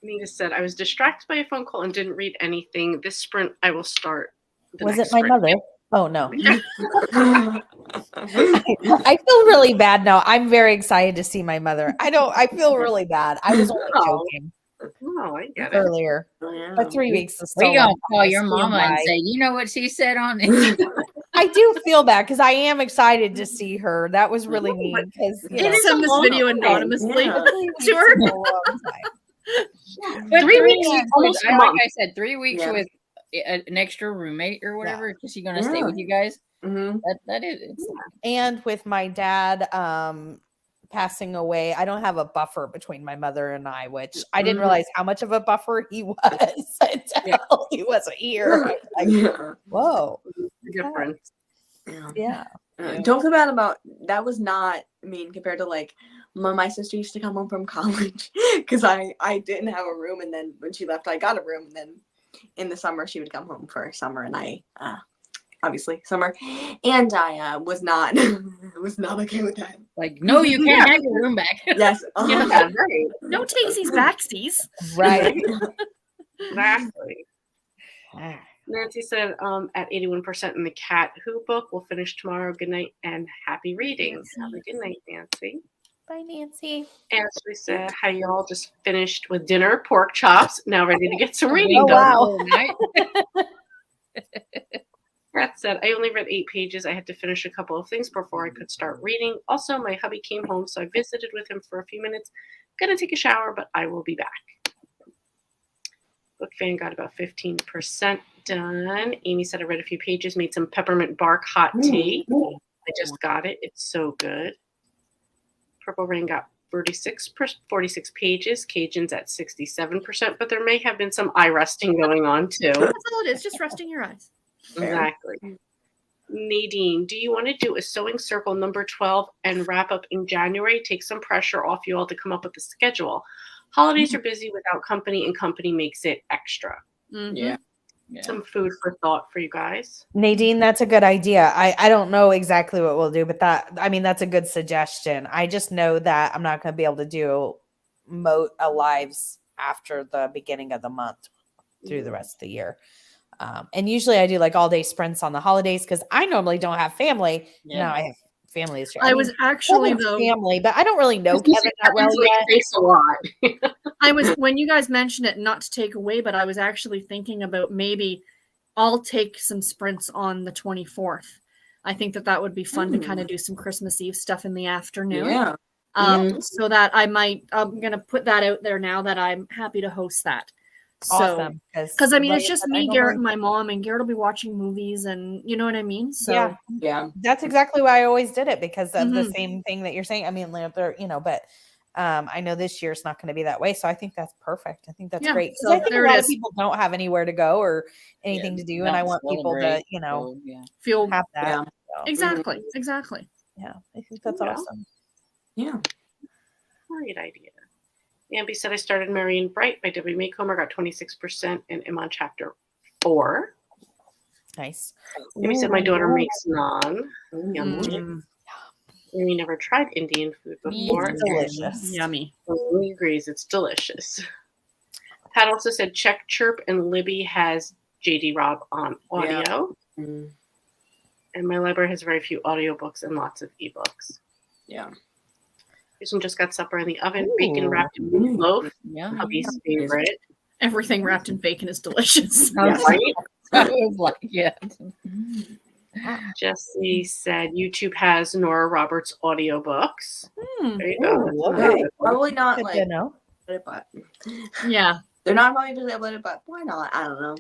Nita said, I was distracted by a phone call and didn't read anything. This sprint, I will start. Was it my sprint. mother? Oh, no. I feel really bad now. I'm very excited to see my mother. I feel really bad. I was only joking Oh, I get it. earlier. But 3 weeks is still We gonna long call time to your stand mama and by. say, you know what she said on it? I do feel bad because I am excited to see her. That was really neat because Can you send this video anonymously Yeah. to her? a long time. But 3 weeks is almost a like month. I said, 3 weeks Yeah. with an extra roommate or whatever. Is she gonna stay Yeah. with you guys? Mhm. That is. It's, And with my dad passing away, I don't have a buffer between my mother and I, which I didn't realize how much of a buffer he was until he wasn't here. I was like, Yeah. whoa. Difference. Yeah. Don't feel bad about that. Was not mean compared to like my sister used to come home from college because I didn't have a room, and then when she left I got a room, and then in the summer she would come home for summer, and I obviously summer, and I was not okay with that. like, no, you can't have your room back. Yes. Yeah, right. No takesies backsies. Right. Exactly. Nancy said, at 81% in the Cat Who book. We'll finish tomorrow. Good night and happy reading. Have a good night, Nancy. Bye, Nancy. Ashley said, how y'all just finished with dinner, pork chops, now ready to get some reading Oh, done. wow. That said, I only read 8 pages. I had to finish a couple of things before I could start reading. Also, my hubby came home, so I visited with him for a few minutes. Gonna take a shower, but I will be back. Book fan got about 15% done. Amy said I read a few pages, made some peppermint bark hot tea. I just got it. It's so good. Purple Rain got 46 pages. Cajun's at 67%, but there may have been some eye resting going on too. That's all it is, just resting your eyes. Exactly. Nadine, do you want to do a sewing circle number 12 and wrap up in January? Take some pressure off you all to come up with a schedule. Holidays are busy without company, and company makes it extra. Mhm. Yeah. Some food for thought for you guys. Nadine, that's a good idea. I don't know exactly what we'll do, but that's a good suggestion. I just know that I'm not going to be able to do lives after the beginning of the month through the rest of the year. And usually I do like all day sprints on the holidays because I normally don't have family. Yeah. Now I have family this year. I was actually Kevin's though family, but I don't really know Kevin that well yet. Thanks a lot. I was when you guys mentioned it, not to take away, but I was actually thinking about maybe I'll take some sprints on the 24th. I think that would be fun to kind of do some Christmas Eve stuff in the afternoon. Yeah. So that I'm going to put that out there now that I'm happy to host that. Awesome. Because I mean, it's just me, Garrett, and my mom, and Garrett will be watching movies, and you know what I mean. So Yeah. That's exactly why I always did it because of the Mhm. same thing that you're saying. I mean, they're, but I know this year's not going to be that way. So I think that's perfect. I think that's Yeah, great. Because so I think there a it lot is. of people don't have anywhere to go or anything to do. And I want people to, feel have that. Yeah. So, exactly. yeah, I think that's Yeah. awesome. Yeah. Great idea. Ambi said I started Marion Bright by W. Maycomer, got 26%, and am on chapter 4. Nice. Ambi said my daughter makes naan. Yum. Mm, Amy never tried Indian food before. It's delicious. yummy. Amy agrees it's delicious. Pat also said Check Chirp and Libby has JD Robb on audio. Mm. And my library has very few audiobooks and lots of ebooks. Yeah. Susan just got supper in the oven, Ooh. bacon wrapped in meatloaf, Yeah. hubby's favorite. Everything wrapped in bacon is delicious. Right? I was like, yeah. Jesse said YouTube has Nora Roberts audiobooks. Hmm. There you go. Ooh, That's okay. good. Probably not Good to like, know. but Yeah. they're not probably able, but why not? I don't know.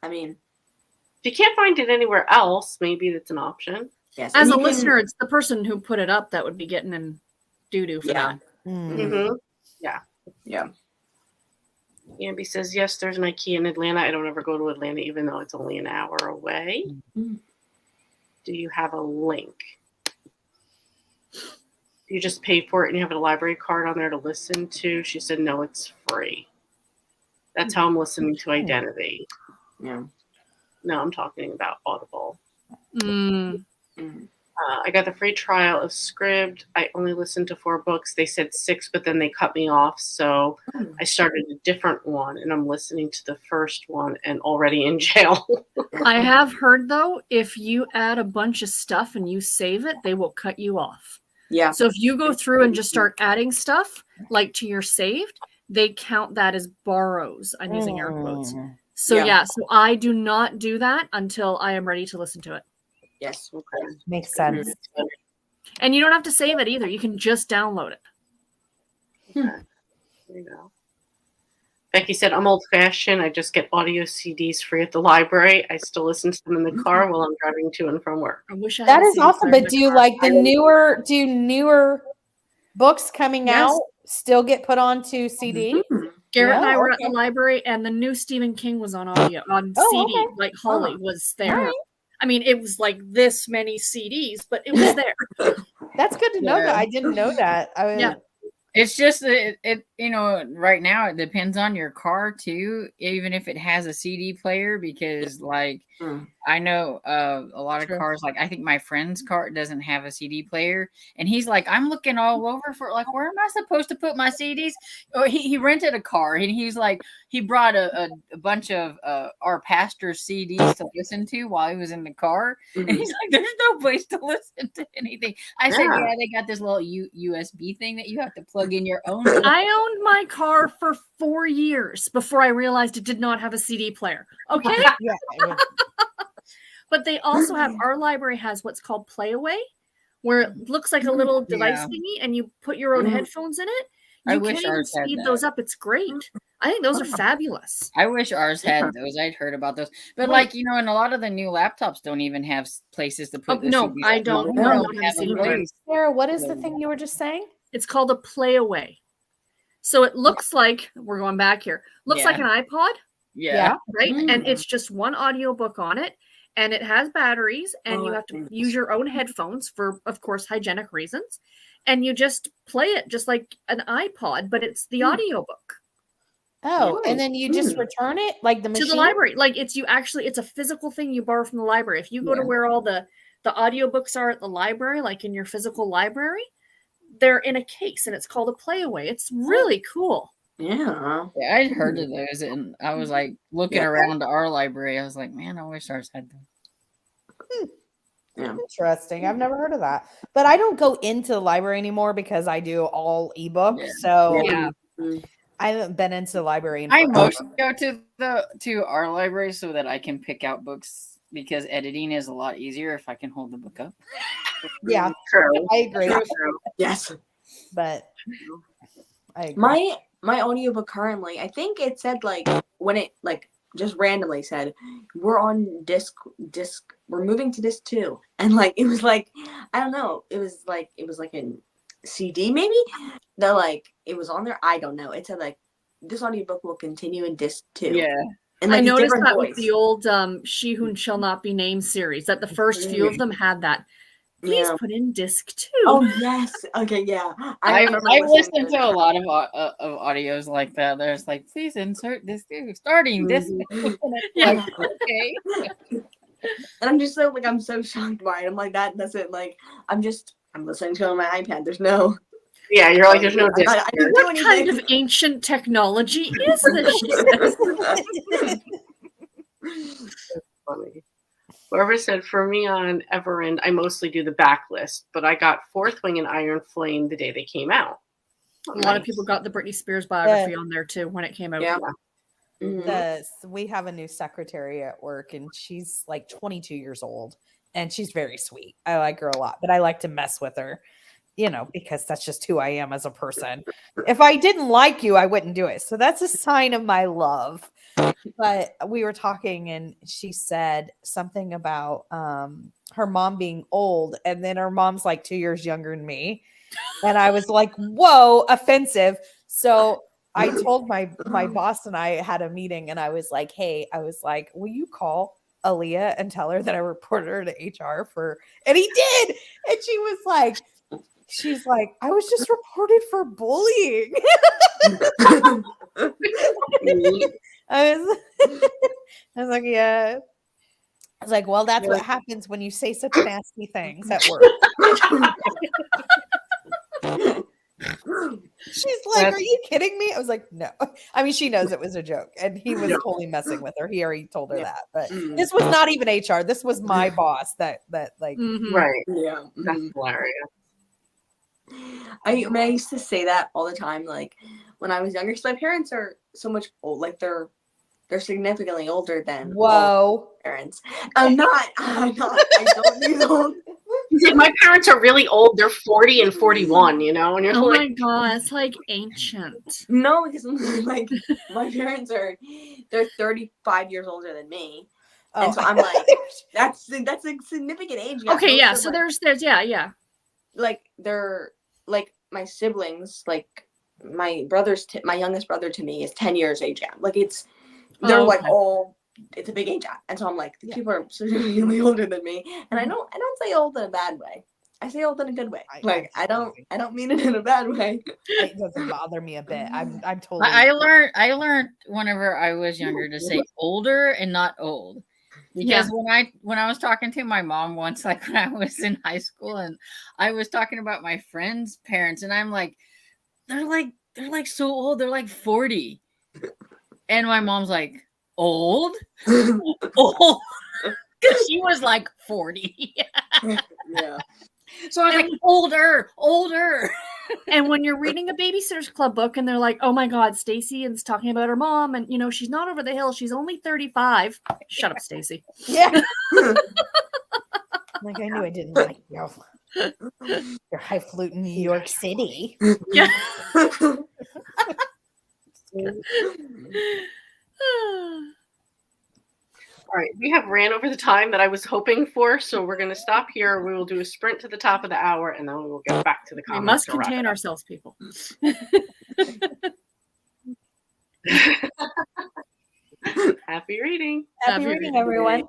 I mean, If you can't find it anywhere else, maybe that's an option. Yes. As and a you can- listener, it's the person who put it up that would be getting in doo-doo for Yeah. that. Mm-hmm. Yeah. Ambi says, yes, there's an IKEA in Atlanta. I don't ever go to Atlanta, even though it's only an hour away. Mhm. Do you have a link? You just pay for it and you have a library card on there to listen to? She said, no, it's free. That's how I'm listening to Identity. Yeah. No, I'm talking about Audible. Mm. Mhm. I got the free trial of Scribd. I only listened to 4 books. They said 6, but then they cut me off. So I started a different one, and I'm listening to the first one and already in jail. I have heard, though, if you add a bunch of stuff and you save it, they will cut you off. Yeah. So if you go through and just start adding stuff, like to your saved, they count that as borrows. I'm using air quotes. So Yeah. so I do not do that until I am ready to listen to it. Yes. Okay. Makes sense. And you don't have to save it either. You can just download it. Okay. There you go. Becky said, I'm old fashioned. I just get audio CDs free at the library. I still listen to them in the car while I'm driving to and from work. I wish I That had a is CD awesome. player in But the do you car. like the newer books coming Yes. out still get put onto CD? Mhm. Garrett and I Yeah, were at okay. the library, and the new Stephen King was on audio on Oh, CD. okay. Like Holly was there. All right. I mean, it was like this many CDs, but it was there. That's good to know that. Yeah. I didn't know that. I was, Yeah. It's just that it right now it depends on your car too, even if it has a CD player, because like Mm. I know a lot of True. cars, like I think my friend's car doesn't have a CD player, and he's like, I'm looking all over for like, where am I supposed to put my CDs? Or he rented a car, and he's like, he brought a bunch of our pastor's CDs to listen to while he was in the car, and Mhm. he's like, there's no place to listen to anything. I said, Yeah. yeah, they got this little USB thing that you have to plug in your own. I owned my car for 4 years before I realized it did not have a CD player. Okay. yeah. it was- But they also have, our library has what's called Playaway, where it looks like a little device Yeah. thingy and you put your own Mhm. headphones in it. I You wish can't even ours had speed that. those up. It's great. I think those are fabulous. I wish ours Yeah. had those. I'd heard about those, but Right. like and a lot of the new laptops don't even have places to Oh, put the no, CDs. I don't. They No, don't don't have have a a CD player. place. Sarah, what is the thing you were just saying? It's called a Playaway. So it looks like, we're going back here, looks like an iPod, Yeah. right? And Mm. it's just one audiobook on it, and it has batteries, and Oh, you that's have to nice. use your own headphones for, of course, hygienic reasons. And you just play it just like an iPod, but it's the audiobook Oh, Yeah. and then you just Hmm. return it like the to machine? the library. Like it's a physical thing you borrow from the library. If you go to Yeah. where all the audiobooks are at the library, like in your physical library, they're in a case and it's called a Playaway. It's really cool. Yeah. Yeah, I'd heard of those, and I was like looking Yeah. around our library. I was like, man, I wish ours had them. Yeah. Interesting. I've never heard of that. But I don't go into the library anymore because I do all ebooks. Yeah. So Yeah. I haven't been into the library in I forever. mostly go to our library so that I can pick out books, because editing is a lot easier if I can hold the book up. Yeah, True. I agree. True. Yes. But I agree. My audiobook currently, I think it said like when it like just randomly said we're on disc we're moving to disc 2, and like it was like I don't know, it was like a CD maybe that like it was on there. I don't know. It said like this audiobook will continue in disc 2. Yeah. And like I a noticed different that voice. with the old She Who Shall Not Be Named series, that the first few of them had that. Please Yeah. put in disc 2. Oh yes. Okay. Yeah. I've remember listened to a that. lot of audios like that. There's like, please insert this starting this. Mhm. Yeah. Like, okay. And I'm just so like I'm so shocked by it. I'm like that doesn't like I'm listening to it on my iPad. There's no Yeah, you're like, there's no I disc. didn't do What kind anything. of ancient technology is this? She says. Funny. Whoever said, for me on Everend, I mostly do the backlist, but I got Fourth Wing and Iron Flame the day they came out. A lot of people got the Britney Spears biography on there too when it came out. Yeah. We have a new secretary at work, and she's like 22 years old, and she's very sweet. I like her a lot, but I like to mess with her. because that's just who I am as a person. If I didn't like you, I wouldn't do it. So that's a sign of my love. But we were talking and she said something about her mom being old, and then her mom's like 2 years younger than me. And I was like, whoa, offensive. So I told my boss, and I had a meeting, and I was like, hey, will you call Aaliyah and tell her that I reported her to HR and he did. And she's like, I was just reported for bullying. I was like, yeah. I was like, well, that's what happens when you say such nasty things at work. She's like, are you kidding me? I was like, no. I mean, she knows it was a joke, and he was totally messing with her. He already told her that. But this was not even HR. This was my boss that like right. Yeah. That's hilarious. I used to say that all the time, like when I was younger, because my parents are so much old, like they're significantly older than whoa parents. I'm not. I don't need old. My parents are really old. They're 40 and 41, and you're Oh like, my god, it's like ancient. No, because like my parents they're 35 years older than me. And so I'm like, that's a significant age gap. Okay, yeah. So there's yeah. Like they're like my siblings, like my youngest brother to me is 10 years age gap. Like they're like all, it's a big age gap. And so I'm like, these people are significantly older than me. And I don't say old in a bad way. I say old in a good way. I don't mean it in a bad way. It doesn't bother me a bit. I'm totally. I learned whenever I was younger to say older and not old. Because when I was talking to my mom once, like when I was in high school, and I was talking about my friends' parents, and I'm like, they're like so old, they're like 40. And my mom's like, old? Old. Because she was like 40. Yeah. So I was like, older. And when you're reading a Babysitter's Club book and they're like, oh my God, Stacy is talking about her mom, and she's not over the hill, she's only 35. Shut up, Stacy. Yeah. Like, I knew I didn't like you. You're highfalutin New York City. Yeah. all right, we have ran over the time that I was hoping for, so we're going to stop here. We will do a sprint to the top of the hour, and then we will get back to the We comments. must contain ourselves, people. Happy reading. Happy reading, everyone.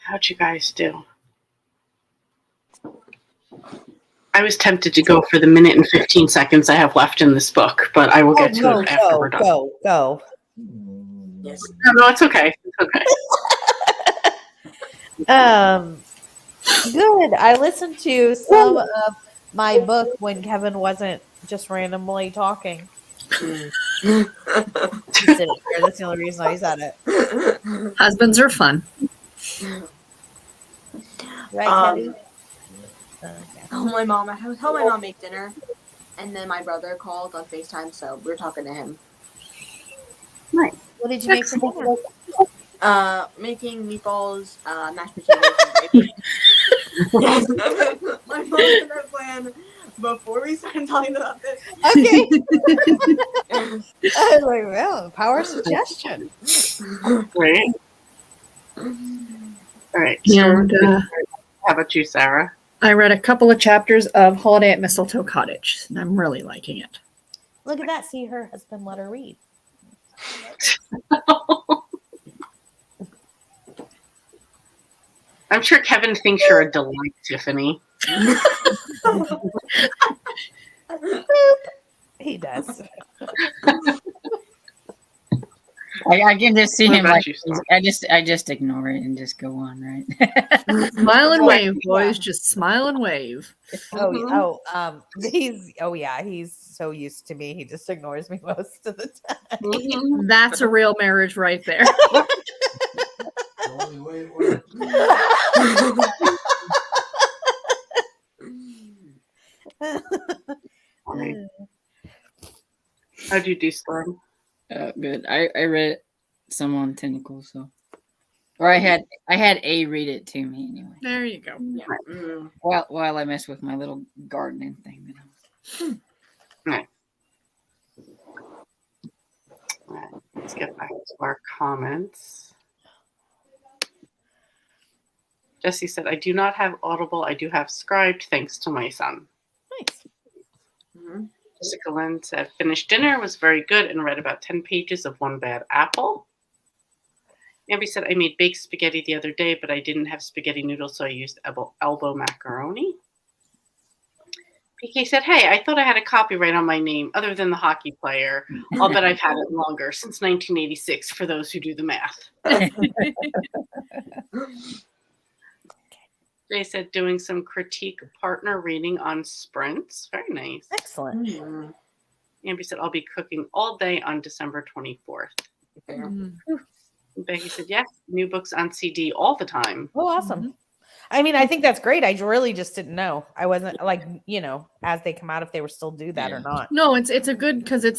How'd you guys do? I was tempted to go for the minute and 15 seconds I have left in this book, but I will get to it after we're done. Go. Yes. No, it's okay. It's okay. Good. I listened to some of my book when Kevin wasn't just randomly talking. He's sitting here. That's the only reason I said it. Husbands are fun. Right, Kevin? Oh, my mom. I was helping my mom make dinner, and then my brother called on FaceTime, so we were talking to him. Nice. What did you make for dinner? Making meatballs, mashed potatoes, and gravy. Yes. My mom had that plan before we started talking about this. Okay. I was like, well, power of suggestion. Great. All right. And, how about you, Sarah? I read a couple of chapters of Holiday at Mistletoe Cottage, and I'm really liking it. Look at that. See, her husband let her read. I'm sure Kevin thinks you're a delight, Tiffany. He does. I can just see What him about like you, Storm? I just ignore it and just go on, right? Smile and wave, boys. Just smile and wave. He's so used to me. He just ignores me most of the time. That's a real marriage right there. The only way it works. Right. How'd you do, Storm? Good. I read some on Tentacles, so or I had A read it to me anyway. There you go. Yeah. Mm. While I mess with my little gardening thing. Right. All right. Let's get back to our comments. Jesse said, I do not have Audible. I do have Scribed, thanks to my son. Nice. Mhm. Jessica Lynn said, finished dinner, was very good, and read about 10 pages of One Bad Apple. Amby said, I made baked spaghetti the other day, but I didn't have spaghetti noodles, so I used elbow macaroni. PK said, hey, I thought I had a copyright on my name other than the hockey player. I'll bet I've had it longer, since 1986, for those who do the math. Jay said, doing some critique partner reading on sprints. Very nice. Excellent. Mm. Amby said, I'll be cooking all day on December 24th. Fair. And Becky said, yes, new books on CD all the time. Oh, awesome. I mean, I think that's great. I really just didn't know. I wasn't like, as they come out, if they were still do that or not. No, it's a good because it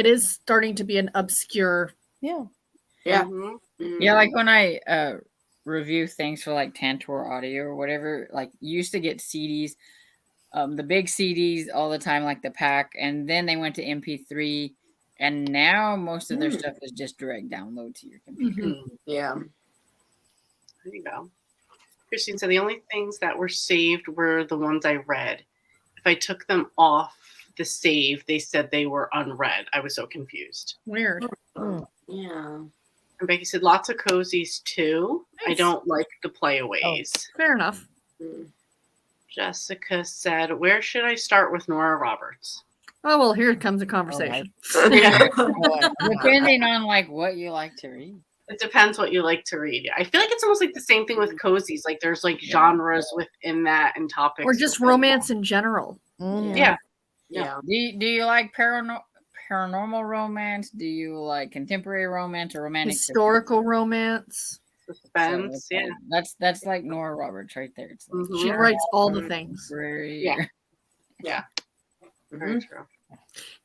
is starting to be an obscure. Yeah. Yeah. Mhm. Yeah, like when I review things for like Tantor Audio or whatever, like you used to get CDs, the big CDs all the time, like the pack, and then they went to MP3, and now most of their stuff is just direct download to your computer. Yeah. There you go. Christine said, the only things that were saved were the ones I read. If I took them off the save, they said they were unread. I was so confused. Weird. Yeah. And Becky said, lots of cozies too. I Nice. don't like the playaways. Fair enough. Mm. Jessica said, where should I start with Nora Roberts? Oh well, here comes a conversation. Yeah. Depending on like what you like to read. It depends what you like to read. I feel like it's almost like the same thing with cozies. Like there's like genres within that and topics. Or just within romance in general. Mm. that. Yeah. Yeah. Do you like paranormal romance? Do you like contemporary romance or romantic Historical romance. Suspense. So, Yeah. That's like Nora Roberts right there. It's like Mhm. She writes all the things. very Yeah. Very true.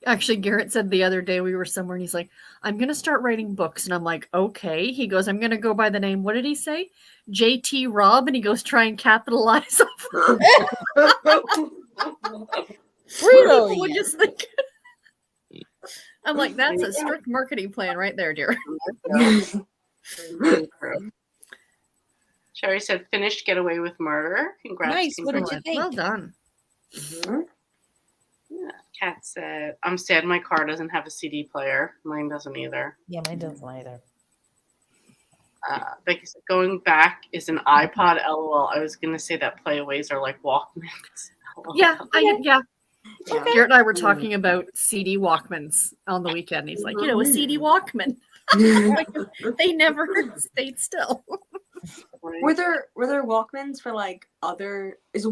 Actually, Garrett said the other day we were somewhere and he's like, I'm going to start writing books. And I'm like, okay. He goes, I'm going to go by the name. What did he say? JT Robb. And he goes, try and capitalize. Really? What just think? I'm like, that's a strict marketing plan right there, dear. Very true. Sherry said, finished Get Away with Murder. Congrats. Nice. What did you think? Well done. Yeah. Kat said, I'm sad my car doesn't have a CD player. Mine doesn't either. Yeah, mine doesn't either. Becky said, going back is an iPod. LOL. I was gonna say that playaways are like Walkmans. Yeah, Yeah. Garrett and I were talking about CD Walkmans on the weekend. He's like, a CD Walkman. Like, they never stayed still. Were there Walkmans for like other it's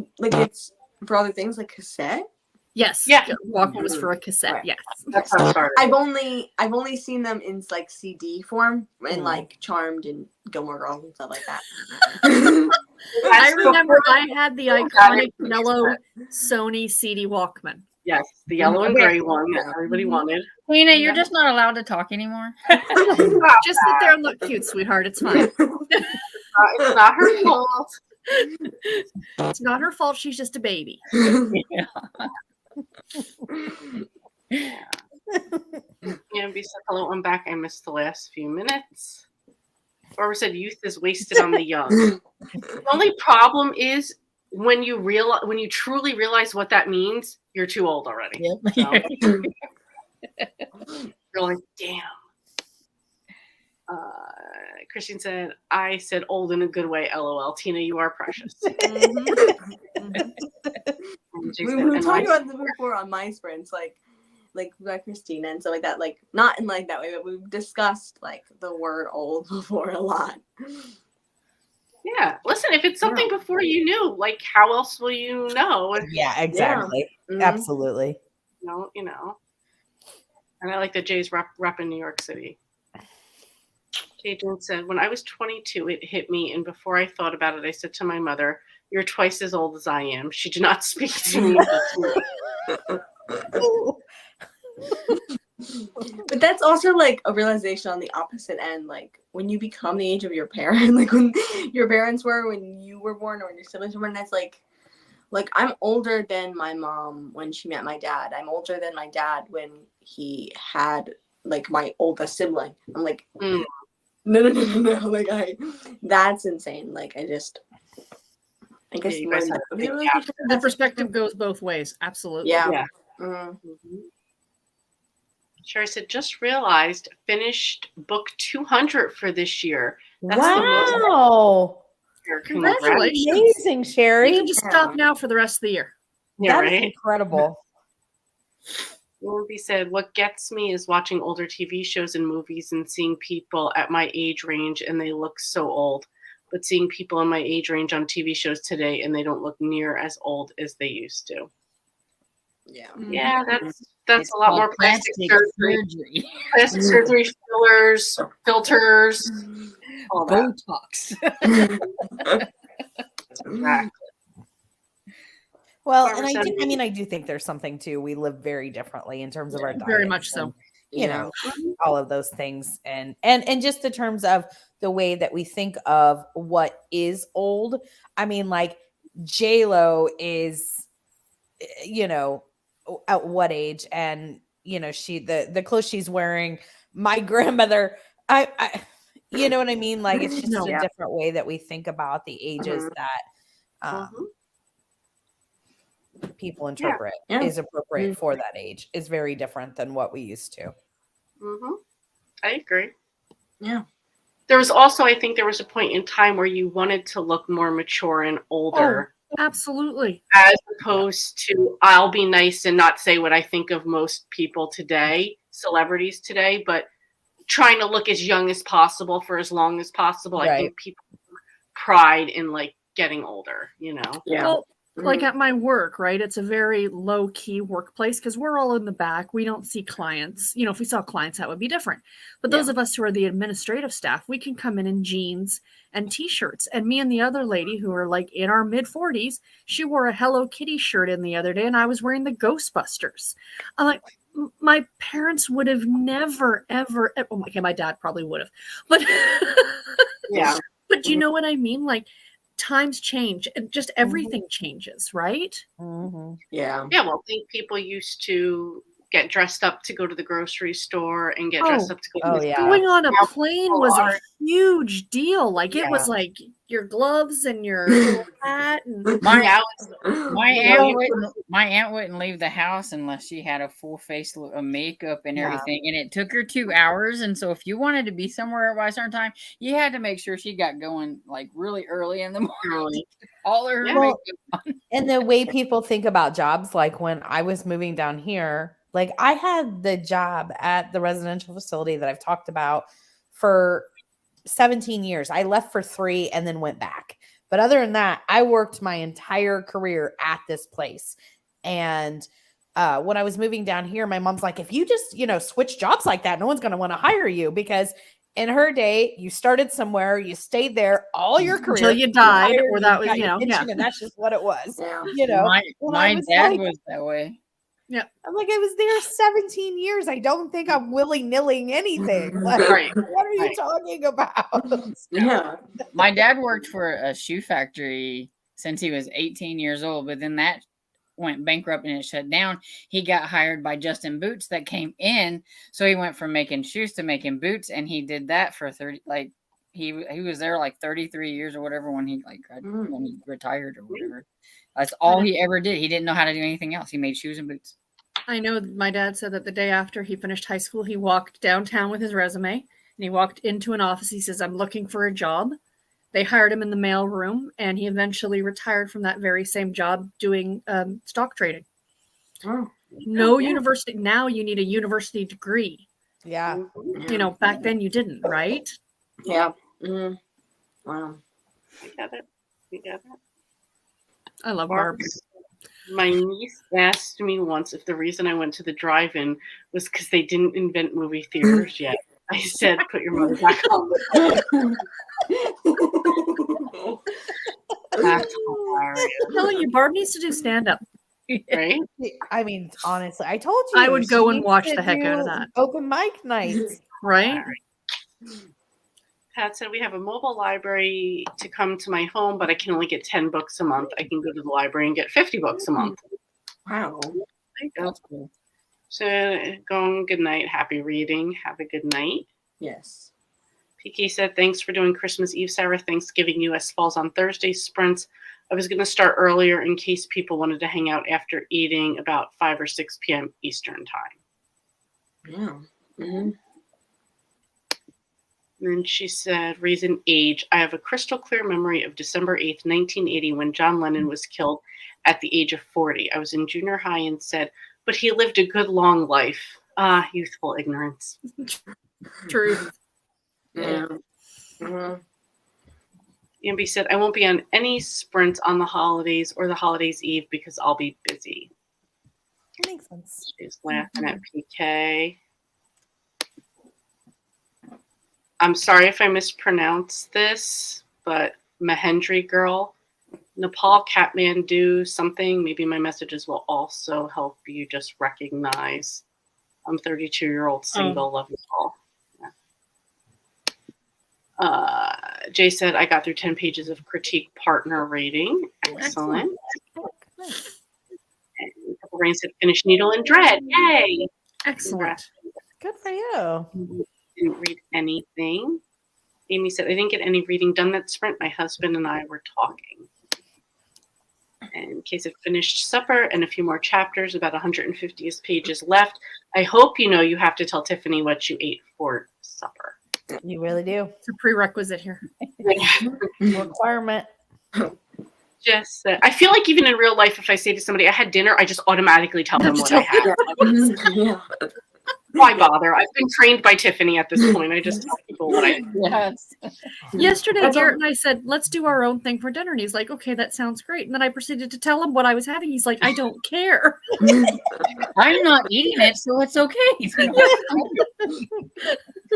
for other things like cassette? Yes. Yeah. Walkman was for a cassette. Right. Yes. That's how it started. I've only seen them in like CD form in like Charmed and Gilmore Girls and stuff like that. I remember I had the iconic yellow Sony CD Walkman. Yes, the yellow and gray one that everybody wanted. Tina, you're just not allowed to talk anymore. Just sit there and look cute, sweetheart. It's fine. It's not her fault. It's not her fault. She's just a baby. Amby said, hello, I'm back. I missed the last few minutes. Barbara said, youth is wasted on the young. The only problem is when you truly realize what that means, you're too old already. Yep. So, you're like, damn. Christian said, I said old in a good way, LOL. Tina, you are precious. We were talking about this before on My Sprints, like by Christina and stuff like that. Like, not in like that way, but we've discussed like the word old before a lot. Yeah. Listen, if it's something before you knew, like, how else will you know? Yeah, exactly. Yeah. Absolutely. You know. And I like that Jay's rep in New York City. Jaden said, when I was 22, it hit me. And before I thought about it, I said to my mother, you're twice as old as I am. She did not speak to me. But that's also like a realization on the opposite end. Like when you become the age of your parent, like when your parents were when you were born or when your siblings were born, that's like I'm older than my mom when she met my dad. I'm older than my dad when he had like my oldest sibling. I'm like, no. Like that's insane. Like I guess you guys have a big gap. The perspective goes both ways. Absolutely. Yeah. Sherry said, just realized finished book 200 for this year. That's Wow. Congratulations. Amazing, Sherry. You can just stop now for the rest of the year. Yeah, That is right? incredible. Ruby said, what gets me is watching older TV shows and movies and seeing people at my age range and they look so old. But seeing people in my age range on TV shows today and they don't look near as old as they used to. Yeah. Yeah, that's a lot more plastic surgery. Plastic surgery, fillers, filters, all that. Botox. Exactly. Well, and I do think there's something too. We live very differently in terms of our diet. Very much so. You know, all of those things. And just in terms of the way that we think of what is old. I mean, like J-Lo is, you know, at what age? And, you know, the clothes she's wearing, my grandmother, I you know what I mean? Like, it's just a different way that we think about the ages that people interpret is appropriate for that age is very different than what we used to. I agree. Yeah. There was also, I think there was a point in time where you wanted to look more mature and older. Oh, absolutely. As opposed to, I'll be nice and not say what I think of most people today, celebrities today, but trying to look as young as possible for as long as possible. Right. I think people pride in like getting older, you know? Yeah. Well, like at my work, right? It's a very low key workplace because we're all in the back. We don't see clients. You know, if we saw clients, that would be different. But those of us who are the administrative staff, we can come in jeans and t-shirts. And me and the other lady who are like in our mid 40s, she wore a Hello Kitty shirt in the other day and I was wearing the Ghostbusters. I'm like, my parents would have never, ever, okay, my dad probably would have. But yeah. But you know what I mean? Like, times change and just everything changes, right? Yeah. Yeah, well, I think people used to get dressed up to go to the grocery store and get dressed up to go to the Going on a plane was a huge deal. Like it was like your gloves and your little hat. And My Yeah. my aunt wouldn't leave the house unless she had a full face of makeup and Yeah. everything, and it took her 2 hours. And so, if you wanted to be somewhere by a certain time, you had to make sure she got going like really early in the morning. Early. All of her Yeah. makeup. And the way people think about jobs, like when I was moving down here, like I had the job at the residential facility that I've talked about for 17 years. I left for 3 and then went back. But other than that, I worked my entire career at this place. And when I was moving down here, my mom's like, if you just, switch jobs like that, no one's going to want to hire you, because in her day, you started somewhere, you stayed there all your career until you died, hired, or that was, got your yeah. pension, and that's just what it was. Yeah. My dad was that way. I'm like, I was there 17 years. I don't think I'm willy-nilling anything. Like, Right. what are you Right. talking about? Yeah. My dad worked for a shoe factory since he was 18 years old, but then that went bankrupt and it shut down. He got hired by Justin Boots that came in, so he went from making shoes to making boots, and he did that for 30. Like he was there like 33 years or whatever when he when he retired or whatever. That's all he ever did. He didn't know how to do anything else. He made shoes and boots. I know my dad said that the day after he finished high school, he walked downtown with his resume and he walked into an office. He says, I'm looking for a job. They hired him in the mail room, and he eventually retired from that very same job doing stock trading. Oh. No university. Now you need a university degree. Yeah. Back then you didn't, right? Yeah. Mm-hmm. Wow. You got it. I love Barb. My niece asked me once if the reason I went to the drive-in was because they didn't invent movie theaters yet. I said, put your mother back on. That's hilarious. I'm telling you, Barb needs to do stand-up. Right? I mean, honestly, I told you. I would go she and watch needs the to heck out of do that. Open mic nights. Right? Pat said, we have a mobile library to come to my home, but I can only get 10 books a month. I can go to the library and get 50 books a month. Wow. That's cool. So, going good night. Happy reading. Have a good night. Yes. PK said, thanks for doing Christmas Eve, Sarah. Thanksgiving US falls on Thursday. Sprints. I was going to start earlier in case people wanted to hang out after eating, about 5 or 6 p.m. Eastern time. Yeah. Mm-hmm. And then she said, reason age. I have a crystal clear memory of December 8th, 1980, when John Lennon was killed at the age of 40. I was in junior high and said, but he lived a good long life. Ah, youthful ignorance. Truth. Yeah. Mm-hmm. Amby said, I won't be on any sprints on the holidays or the holidays eve because I'll be busy. Makes sense. She's laughing at PK. I'm sorry if I mispronounce this, but Mahendri girl, Nepal, Kathmandu, something. Maybe my messages will also help you just recognize. I'm 32-year-old single, love you all. Yeah. Jay said, I got through 10 pages of critique partner rating. Excellent. And Couple Rain said, finish Needle and Dread. Yay! Excellent. Good for you. Didn't read anything. Amy said, I didn't get any reading done that sprint. My husband and I were talking. And Kay said, finished supper and a few more chapters, about 150 pages left. I hope you have to tell Tiffany what you ate for supper. You really do. It's a prerequisite here. Requirement. Just, I feel like even in real life, if I say to somebody, I had dinner, I just automatically tell them what I had. Yeah. Why bother? I've been trained by Tiffany at this point. I just tell people what I Yes. Yesterday, Garrett and I said, let's do our own thing for dinner. And he's like, okay, that sounds great. And then I proceeded to tell him what I was having. He's like, I don't care. I'm not eating it, so it's okay.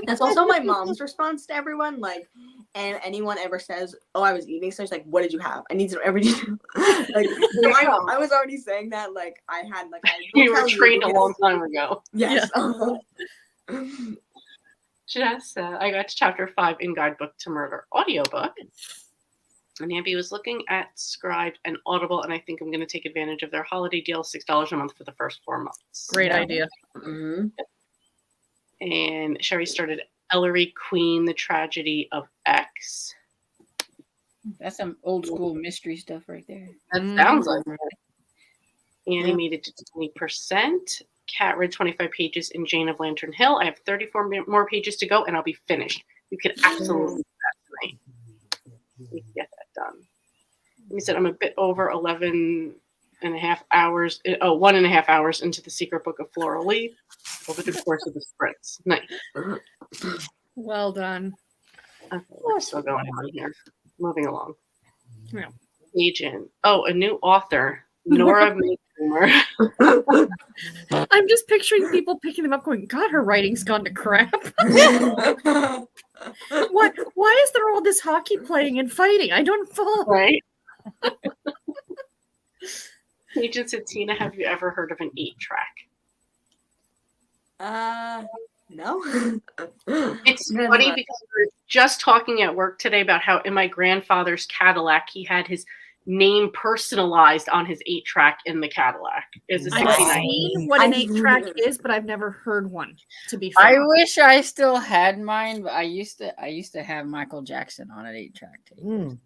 That's also my mom's response to everyone. Like, and anyone ever says, "Oh, I was eating," so she's like, "What did you have? I need to know every detail." Like, so I was already saying that. Like, I had like You were trained a long time ago. Yes. Just said, I got to chapter 5 in Guidebook to Murder audiobook. And Amby was looking at Scribe and Audible, and I think I'm going to take advantage of their holiday deal, $6 a month for the first 4 months. Great idea. Mm-hmm. And Sherry started Ellery Queen, The Tragedy of X. That's some old school mystery stuff right there. That sounds like it. Annie made it to 20%. Kat read 25 pages in Jane of Lantern Hill. I have 34 more pages to go, and I'll be finished. You could absolutely do that tonight. We can get that done. We said I'm a bit over 11.5 hours. 1.5 hours into the Secret Book of Floral Leaf over the course of the sprints. Nice. Well done. Okay, what's still going on here? Moving along. Yeah. Agent. Oh, a new author. Nora Maycomber. I'm just picturing people picking them up going, God, her writing's gone to crap. What? Why is there all this hockey playing and fighting? I don't follow. Right? Agent said, Tina, have you ever heard of an 8-track? No. It's funny because we were just talking at work today about how in my grandfather's Cadillac, he had his name personalized on his 8-track in the Cadillac. Is a I've 69. seen what an 8-track is, but I've never heard one, to be fair. I wish I still had mine, but I used to have Michael Jackson on an 8-track tape.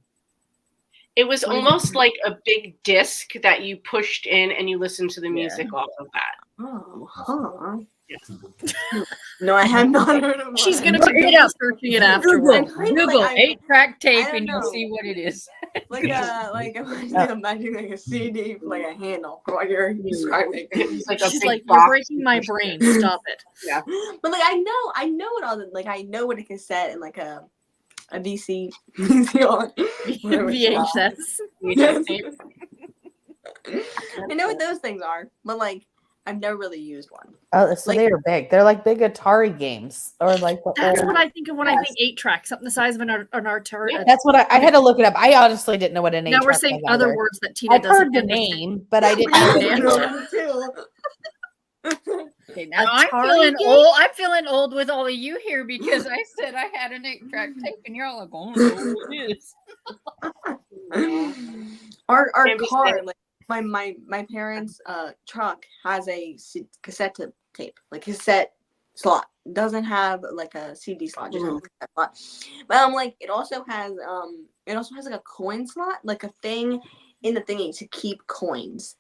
It was almost like a big disc that you pushed in and you listened to the music off of that. Oh, huh. Yeah. No, I have not heard of one. She's going to be searching it afterwards. Google 8-track tape don't and you'll know. see what it is. Like imagine like a CD, like a handle while you're describing. It's like a She's big like, box. you're breaking my brain. Stop it. Yeah. But like I know what all the like I know what a cassette and like a VCR. VHS. VHS tape. I know what those things are, but like I've never really used one. Oh, so Like- they are big. They're like big Atari games, or like the That's old. what I think of when I think 8-track, something the size of an Atari. Yeah. That's what I had to look it up. I honestly didn't know what an 8-track Now we're saying was other either. words that Tina I've doesn't heard the understand. name, but I didn't know. Okay, now I'm Atari feeling game? old. I'm feeling old with all of you here because I said I had an 8-track tape, and you're all like, "Oh, what it is." Our Maybe car, say- like my parents' truck has a cassette tape, like cassette slot. It doesn't have like a CD slot, just has a cassette slot. But I'm like, it also has like a coin slot, like a thing in the thingy to keep coins.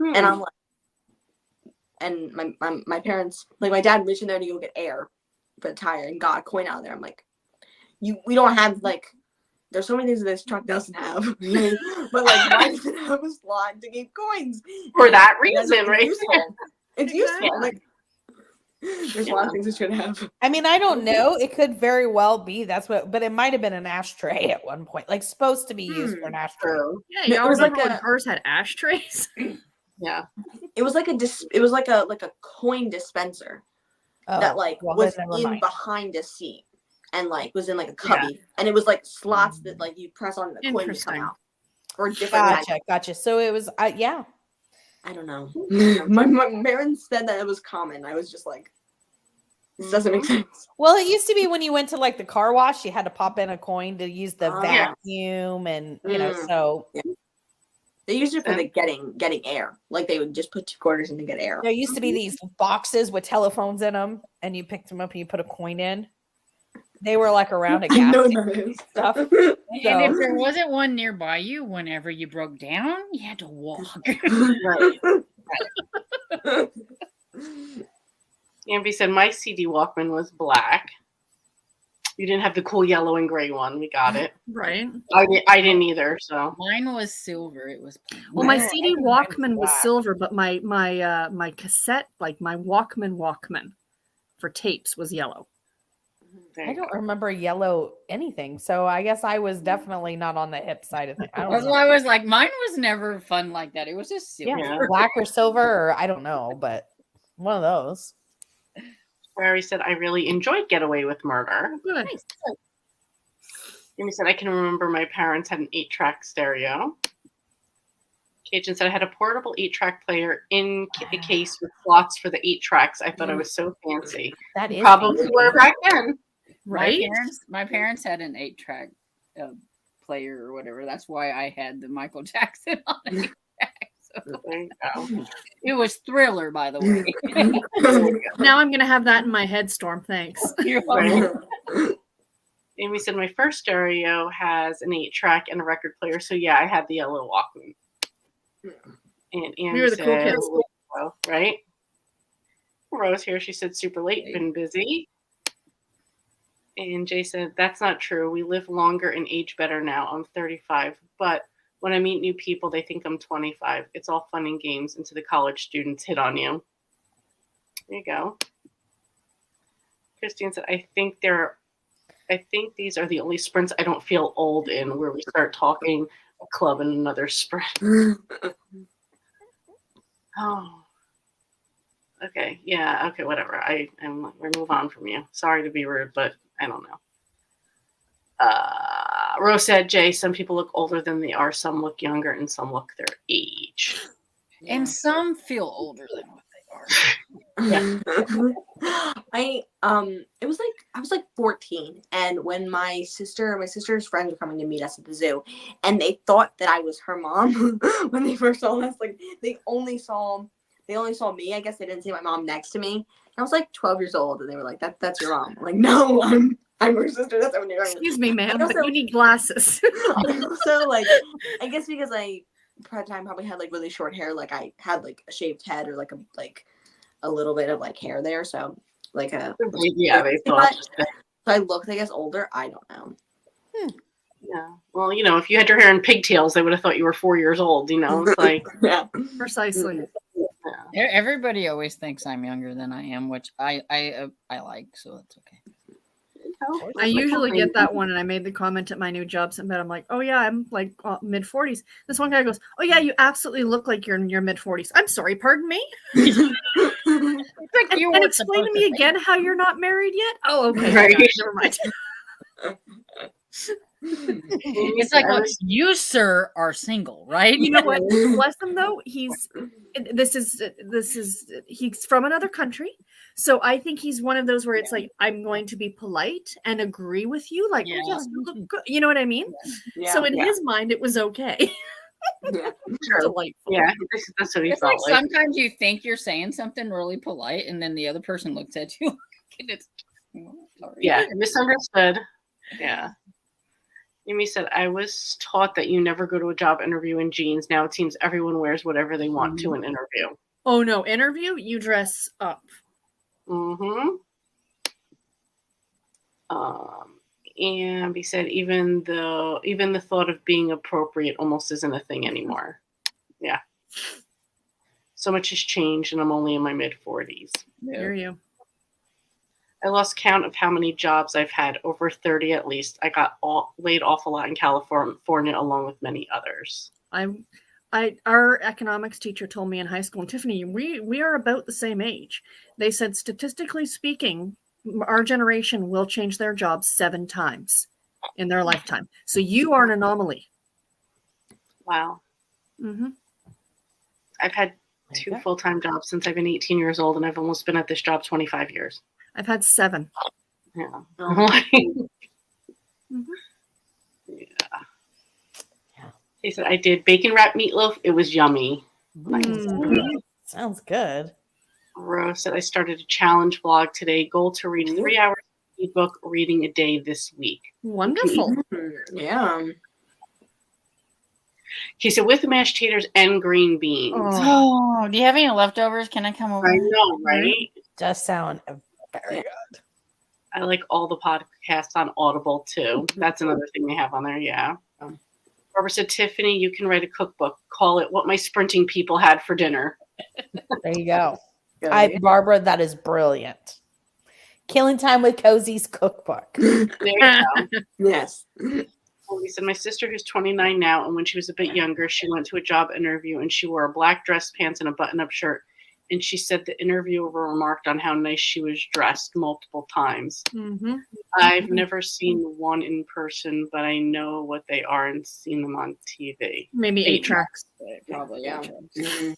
And I'm like, and my parents, like my dad reached in there to go get air for the tire and got a coin out of there. I'm like, we don't have like, there's so many things that this truck doesn't have, but like, why does it have a slot to keep coins? For that And that's reason, right? useful. It's useful. Exactly. Like, there's a lot of things it should have. I mean, I don't know. It could very well be that's what, but it might have been an ashtray at one point, like supposed to be used for an ashtray. True. Yeah, y'all It was remember like when cars had ashtrays? Yeah. It was like a coin dispenser Oh, that like well, was then never in mind. behind a seat and like was in like a cubby, and it was like slots that like you press on the coin to come Interesting. out or different. Gotcha. So it was, yeah. I don't know. my parents said that it was common. I was just like, this doesn't make sense. Well, it used to be when you went to like the car wash, you had to pop in a coin to use the Oh, yeah. vacuum, and you know, Mm. so They used it for the getting air. Like they would just put 2 quarters in to get air. there used to be these boxes with telephones in them, and you picked them up and you put a coin in. They were like around a I gas know station that is. stuff. And if there wasn't one nearby you, whenever you broke down, you had to walk. Amby said my CD Walkman was black. You didn't have the cool yellow and gray one. We got it. Right. I didn't either. So Mine was silver. It was plain. Well, my Yeah, CD I think mine was Walkman was black. silver, but my cassette, like my Walkman for tapes, was yellow. there I you don't go. remember yellow anything, so I guess I was definitely not on the hip side of things. I don't That's know. why I was like, mine was never fun like that. It was just silver. Yeah, Yeah. black or silver, or I don't know, but one of those. Barry said I really enjoyed Get Away with Murder. Good. Amy said I can remember my parents had an 8-track stereo. Cajun said I had a portable 8-track player in a case with slots for the 8 tracks. I thought I was so fancy. That is Probably fancy. were back then. Right. My parents had an 8-track player or whatever. That's why I had the Michael Jackson on 8-track. So There you go. it was Thriller, by the way. Now I'm gonna have that in my head storm. Thanks. You're welcome. Amy said, my first stereo has an 8-track and a record player. So, yeah, I had the yellow Walkman. And Amy were the said, cool kids. oh, right? Rose here, she said, super late, been busy. And Jay said, that's not true. We live longer and age better now. I'm 35. But when I meet new people, they think I'm 25. It's all fun and games until the college students hit on you. There you go. Christine said, I think these are the only sprints I don't feel old in, where we start talking a club and another sprint. Oh. Okay. Yeah. Okay. Whatever. We move on from you. Sorry to be rude, but I don't know. Rose said, Jay, some people look older than they are. Some look younger, and some look their age. And some feel older than what they are. Yeah. It was like I was like 14, and when my sister's friends were coming to meet us at the zoo, and they thought that I was her mom when they first saw us. Like they only saw me. I guess they didn't see my mom next to me. I was like 12 years old, and they were like, "That's your mom." I'm like, no, I'm her sister. That's how you're. Excuse me, ma'am, but you need glasses. So like, I guess because I at the time probably had like really short hair, like I had like a shaved head or like a little bit of like hair there, so like a they thought. So I looked, I guess, older. I don't know. Yeah. Well, if you had your hair in pigtails, they would have thought you were 4 years old. It's like Yeah, Precisely. yeah. Everybody always thinks I'm younger than I am, which I like, so that's okay. I usually get that one, and I made the comment at my new job, but I'm like, oh yeah, I'm like mid 40s. This one guy goes, oh yeah, you absolutely look like you're in your mid 40s. I'm sorry, pardon me. And explain to me again how you're not married yet. Oh, okay, Right. never mind. It's like, you, sir, are single, right? You know what? Bless him though. He's from another country. So I think he's one of those where it's like, I'm going to be polite and agree with you. Like, oh, yes, you look good. You know what I mean? Yeah. So in his mind, it was okay. Yeah. Delightful. Yeah, that's what he It's felt like like. sometimes you think you're saying something really polite, and then the other person looks at you and it's sorry. Yeah, misunderstood. Yeah. Amy said, I was taught that you never go to a job interview in jeans. Now it seems everyone wears whatever they want to an interview. Oh no, interview, you dress up. Mm-hmm. And he said, even the thought of being appropriate almost isn't a thing anymore. Yeah. So much has changed, and I'm only in my mid-40s. Hear you. I lost count of how many jobs I've had, over 30 at least. I got laid off a lot in California, along with many others. Our economics teacher told me in high school, and Tiffany, we are about the same age. They said, statistically speaking, our generation will change their jobs 7 times in their lifetime. So you are an anomaly. Wow. Mm-hmm. I've had 2 full-time jobs since I've been 18 years old, and I've almost been at this job 25 years. I've had 7. Yeah. Mm-hmm. Yeah. He said, I did bacon wrapped meatloaf. It was yummy. Mm-hmm. Sounds good. Rose said, I started a challenge vlog today. Goal to read 3 hours of ebook reading a day this week. Wonderful. Yeah. He said, with mashed taters and green beans. Oh, do you have any leftovers? Can I come over? I know, right? Does sound very good. I like all the podcasts on Audible, too. That's another thing they have on there, yeah. Barbara said, Tiffany, you can write a cookbook. Call it What My Sprinting People Had for Dinner. There you go. Barbara, that is brilliant. Killing Time with Cozy's cookbook. There you go. Yes. He said, my sister, who's 29 now, and when she was a bit younger, she went to a job interview, and she wore a black dress pants and a button-up shirt. And she said the interviewer remarked on how nice she was dressed multiple times. Mm-hmm. I've never seen one in person, but I know what they are and seen them on TV. Maybe 8 tracks. Probably, yeah. Mm-hmm.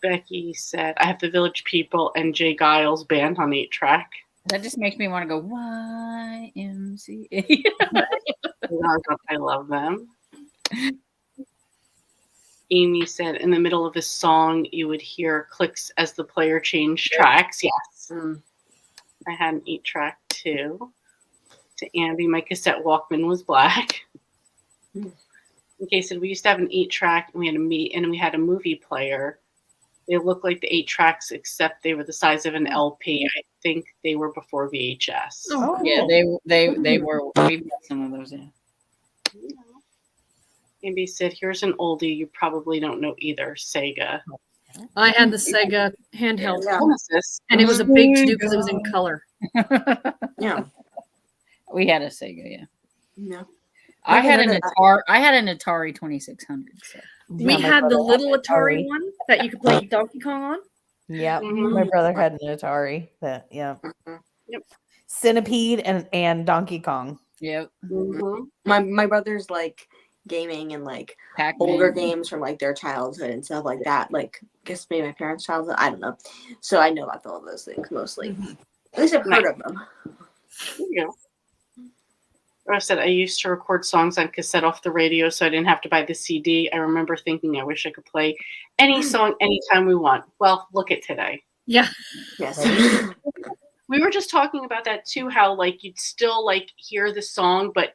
Becky said, I have the Village People and Jay Giles band on 8-track. That just makes me want to go YMCA. I love them. Amy said, in the middle of a song, you would hear clicks as the player changed tracks. Yes. I had an 8-track too. To Andy, my cassette Walkman was black. Okay, so we used to have an 8-track, and we had a movie player. They looked like the 8 tracks, except they were the size of an LP. I think they were before VHS. Oh, cool. Yeah, they were. We've got some of those. Yeah. Maybe said, "Here's an oldie you probably don't know either, Sega." I had the Sega handheld, Yeah. and it was a big to do because it was in color. Yeah. We had a Sega. Yeah. No. I had Okay, an Atari. I had an Atari 2600. So. We Yeah, my had the brother little an Atari one that you could play Donkey Kong on. Yep. Mhm. My brother had an Atari. That Yep. Centipede and Donkey Kong. Yep. Mm-hmm. My brother's like gaming and like Pac-Man. older games from like their childhood and stuff like that. Like, I guess maybe my parents' childhood. I don't know. So I know about all of those things mostly. At least I've heard of them. There you go. I said I used to record songs on cassette off the radio, so I didn't have to buy the CD. I remember thinking I wish I could play any song anytime we want. Well, look at today. Yeah. Yes. We were just talking about that too, how like you'd still like hear the song, but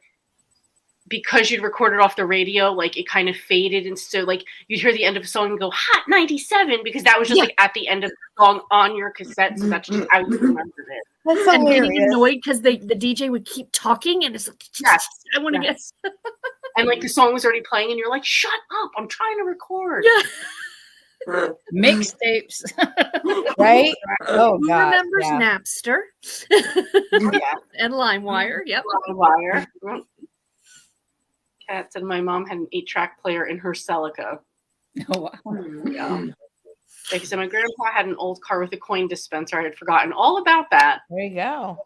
because you'd recorded off the radio, like it kind of faded, and so like you'd hear the end of a song and go Hot 97 because that was just like at the end of the song on your cassette, so that's just how you remembered it. That's And getting hilarious. annoyed because the DJ would keep talking, and it's like, Yes. I want to Yes. get. And like the song was already playing, and you're like, "Shut up! I'm trying to record." Yeah. Mixtapes. Right? Oh Who god. remembers Yeah. Napster Yeah. and LimeWire? Yep. Wire. Kat said my mom had an 8-track player in her Celica. Oh, wow. Yeah. Like I said, my grandpa had an old car with a coin dispenser. I had forgotten all about that. There you go.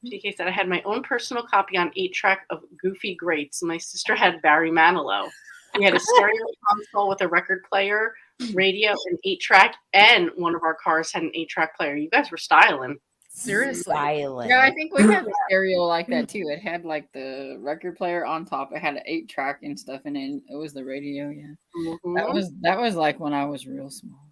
TK said I had my own personal copy on 8-track of Goofy Greats. My sister had Barry Manilow. We had a stereo console with a record player, radio, and 8-track, and one of our cars had an 8-track player. You guys were styling. Seriously. Silent. Yeah, I think we had a stereo like that too. It had like the record player on top. It had an 8-track and stuff, and then it was the radio. Yeah, that was like when I was real small.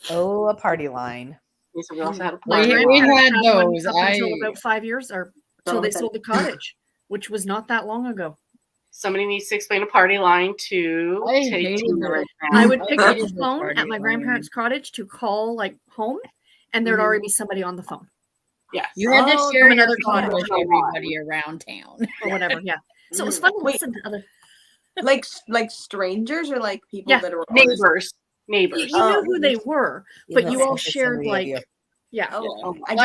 Oh, a party line. So we also had a We player. had one those. up until about 5 years, or until they sold the cottage, which was not that long ago. Somebody needs to explain a party line to I take hated to the it. right I now. would pick up the hated the phone party at my line. grandparents' cottage to call like home, and there'd already be somebody on the phone Yes. You had to Oh, share from your another phone cottage. with everybody around town. or whatever. Yeah. So it was fun to Wait. listen to other. like strangers or like people Yeah. that are on this- Neighbors. You Neighbors. knew who they were, but Even you if all it's shared somebody like you- yeah. Oh, Yeah.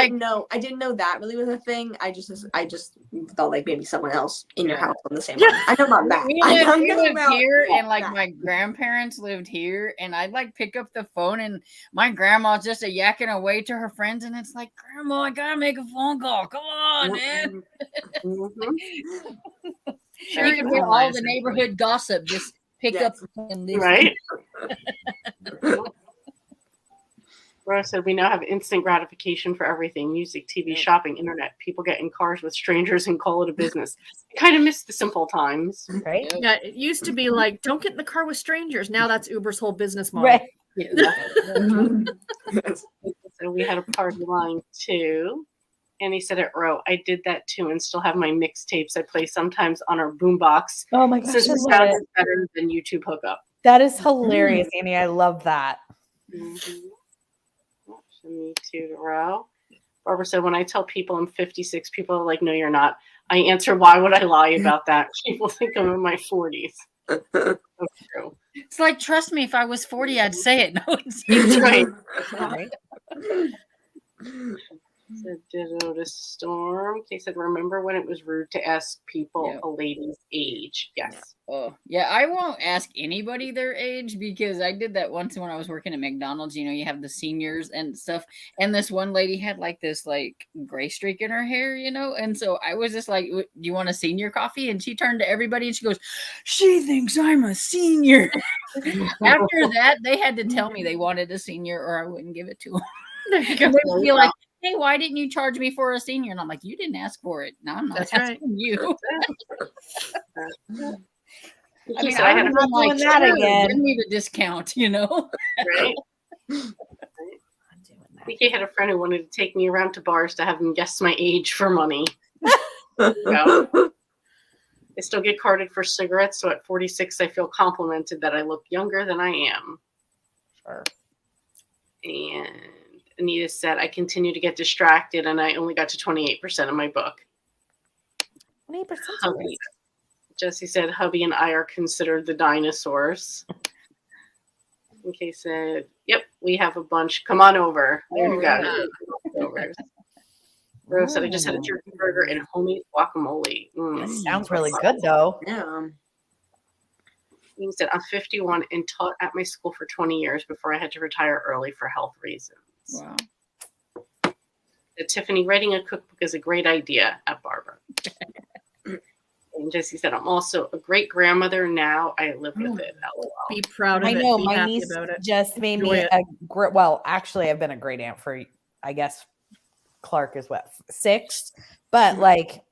I didn't know that really was a thing. I just thought like maybe someone else in your Yeah. house on the same Yeah. line. I know about that. We I lived, know about here, and like that. my grandparents lived here, and I'd like pick up the phone, and my grandma's just yakking away to her friends, and it's like, Grandma, I gotta make a phone call. Come on, man. Mhm. Sure, you can hear all the neighborhood gossip. Just pick up and listen. Right? Rose said, we now have instant gratification for everything: music, TV, shopping, internet. People get in cars with strangers and call it a business. I kind of miss the simple times. Right? Yep. Yeah, it used to be like, don't get in the car with strangers. Now that's Uber's whole business model. Right. Yeah. So we had a party line too. And he said it wrote, I did that too and still have my mixtapes I play sometimes on our boombox. Oh my gosh. Since I the love sound it. is better than YouTube hookup. That is hilarious, Annie. I love that. Mm-hmm. Me too, to row. Barbara said, when I tell people I'm 56, people are like, no, you're not. I answer, why would I lie about that? People think I'm in my 40s. That's true. It's like, trust me, if I was 40, I'd say it. No, it's Right. Right? Said ditto to Storm. They said, remember when it was rude to ask people Yeah. a lady's age? Yes. Oh, yeah, I won't ask anybody their age because I did that once when I was working at McDonald's. You know, you have the seniors and stuff. And this one lady had like this like gray streak in her hair, you know? And so I was just like, do you want a senior coffee? And she turned to everybody and she goes, she thinks I'm a senior. After that, they had to tell me they wanted a senior or I wouldn't give it to them. There you go. And they would be like, hey, why didn't you charge me for a senior? And I'm like, you didn't ask for it. No, I'm not That's asking right. you. I mean, So I had I'm a not doing that again. Give me the discount, you know? right. BK had a friend who wanted to take me around to bars to have him guess my age for money. Go. I still get carded for cigarettes, so at 46, I feel complimented that I look younger than I am. Sure. And Anita said, I continue to get distracted, and I only got to 28% of my book. 28%. Hubby. Jesse said, hubby and I are considered the dinosaurs. Okay, said, yep, we have a bunch. Come on over. There you go. Rose said, I just had a turkey burger and homemade guacamole. Sounds really good, though. Yeah. He said, I'm 51 and taught at my school for 20 years before I had to retire early for health reasons. Wow. Tiffany, writing a cookbook is a great idea at Barbara. And Jesse said, I'm also a great grandmother now. I live with it. LOL. Be proud of I it. know Be my happy niece about it. just made Enjoy me it. a great. Well, actually, I've been a great aunt for, I guess, Clark is what, 6, but like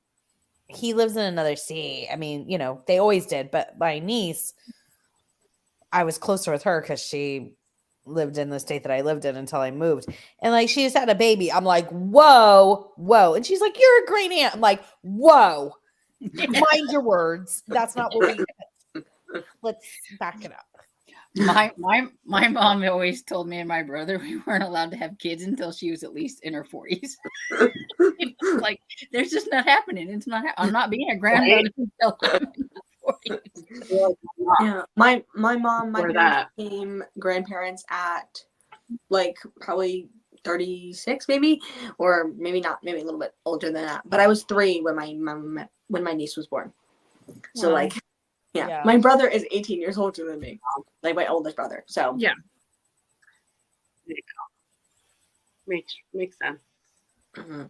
he lives in another state. I mean, you know, they always did, but my niece, I was closer with her because she lived in the state that I lived in until I moved, and like she just had a baby. I'm like, whoa, and she's like, you're a great aunt. I'm like, whoa, mind your words. That's not what we. Let's back it up. My mom always told me and my brother we weren't allowed to have kids until she was at least in her 40s. Like, there's just not happening. It's not. I'm not being a grandmother until I'm in my 40s. Yeah. My mom, my Or parents became grandparents at like probably 36, maybe, or maybe not, maybe a little bit older than that. But I was 3 when my niece was born. So Wow. like, yeah, Yeah. my brother is 18 years older than me, like my oldest brother. So Yeah. There you go. Makes sense. Mhm.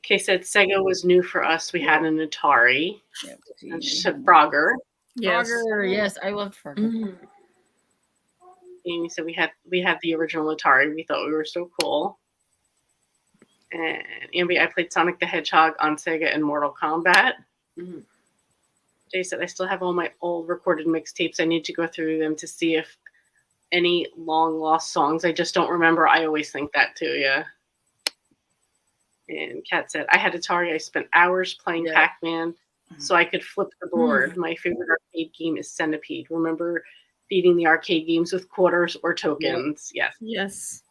Kay said, Sega was new for us. We had an Atari. Yep. And she said, Frogger. Yes. Frogger, yes, I loved Frogger. Mhm. Amy said, we had the original Atari. We thought we were so cool. And Ambi, I played Sonic the Hedgehog on Sega and Mortal Kombat. Mhm. Jay said, I still have all my old recorded mixtapes. I need to go through them to see if any long lost songs. I just don't remember. I always think that too, yeah. And Kat said, I had Atari. I spent hours playing Pac-Man so I could flip the board. My favorite arcade game is Centipede. Remember feeding the arcade games with quarters or tokens? Yes. Yes.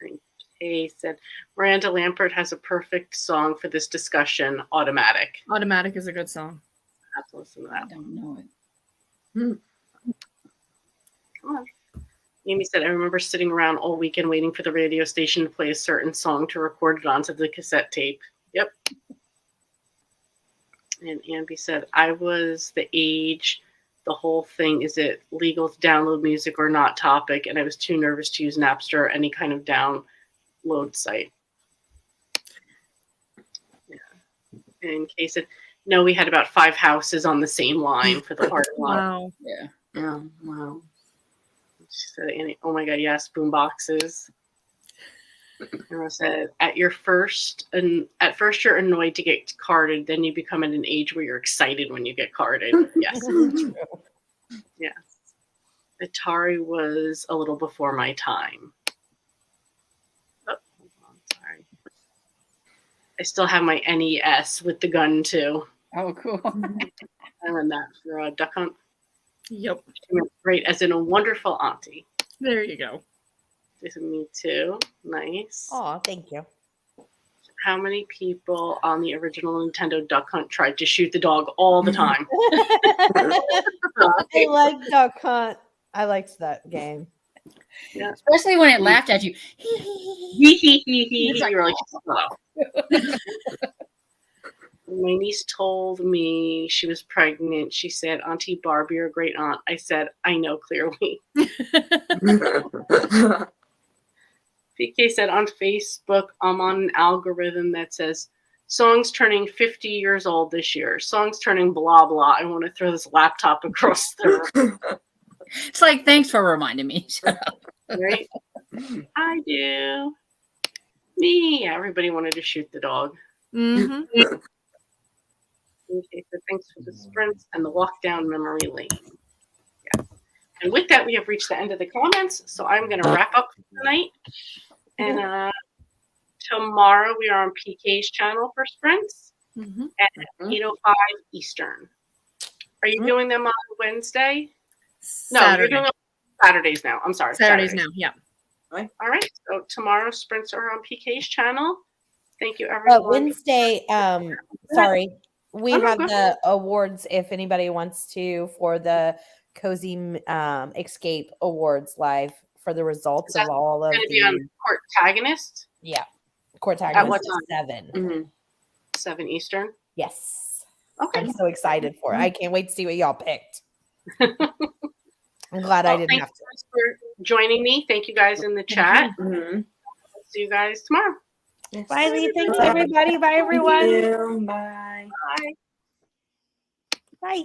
And Kay said, Miranda Lampert has a perfect song for this discussion, Automatic. Automatic is a good song. I have to listen to I that. don't know it. Come on. Amy said, I remember sitting around all weekend waiting for the radio station to play a certain song to record it onto the cassette tape. Yep. And Ambi said, I was the age, the whole thing, is it legal to download music or not topic, and I was too nervous to use Napster or any kind of download site. Yeah. And Kay said, no, we had about 5 houses on the same line for the parking lot. Wow. Yeah. Yeah. Wow. She said, Annie, oh my God, yes, boom boxes. And I said, at first you're annoyed to get carded, then you become at an age where you're excited when you get carded. Yes. Yes. Atari was a little before my time. Oh, hold on, sorry. I still have my NES with the gun too. Oh, cool. I learned that for Duck Hunt. Yep. Great, as in a wonderful auntie. There you go. This is me too. Nice. Oh, thank you. How many people on the original Nintendo Duck Hunt tried to shoot the dog all the time? I like Duck Hunt. I liked that game. Yeah. Especially when it laughed at you. It's like, you're like, oh. My niece told me she was pregnant. She said, Auntie Barbie, you're a great aunt. I said, I know clearly. PK said on Facebook, I'm on an algorithm that says, songs turning 50 years old this year. Songs turning blah, blah. I want to throw this laptop across the room. It's like, thanks for reminding me. Shut up. Right? I do. Me. Yeah, everybody wanted to shoot the dog. Mm-hmm. Okay, so thanks for the sprints and the walk down memory lane. Yeah. And with that, we have reached the end of the comments. So I'm going to wrap up for tonight and tomorrow we are on PK's channel for sprints Mhm. at 8:05 Eastern. Are you doing them on Wednesday? No, Saturday. you're doing them on Saturdays now. I'm sorry. Saturdays now. Yeah. All right. So tomorrow sprints are on PK's channel. Thank you, everyone. Wednesday, sorry, we Oh, no, have go the awards if anybody wants to for the Cozy Escape Awards live for the results of That's all of going to be on the Court Tagonist court at what tagonist time? 7. Mhm. 7 Eastern. Yes. Okay. I'm so excited for it. I can't wait to see what y'all picked. I'm glad I didn't thank have to. you guys for joining me. Thank you guys in the chat. Mhm. See you guys tomorrow. Yes. Bye, Lee. Thanks, everybody. Bye, everyone. Bye. Bye. Bye.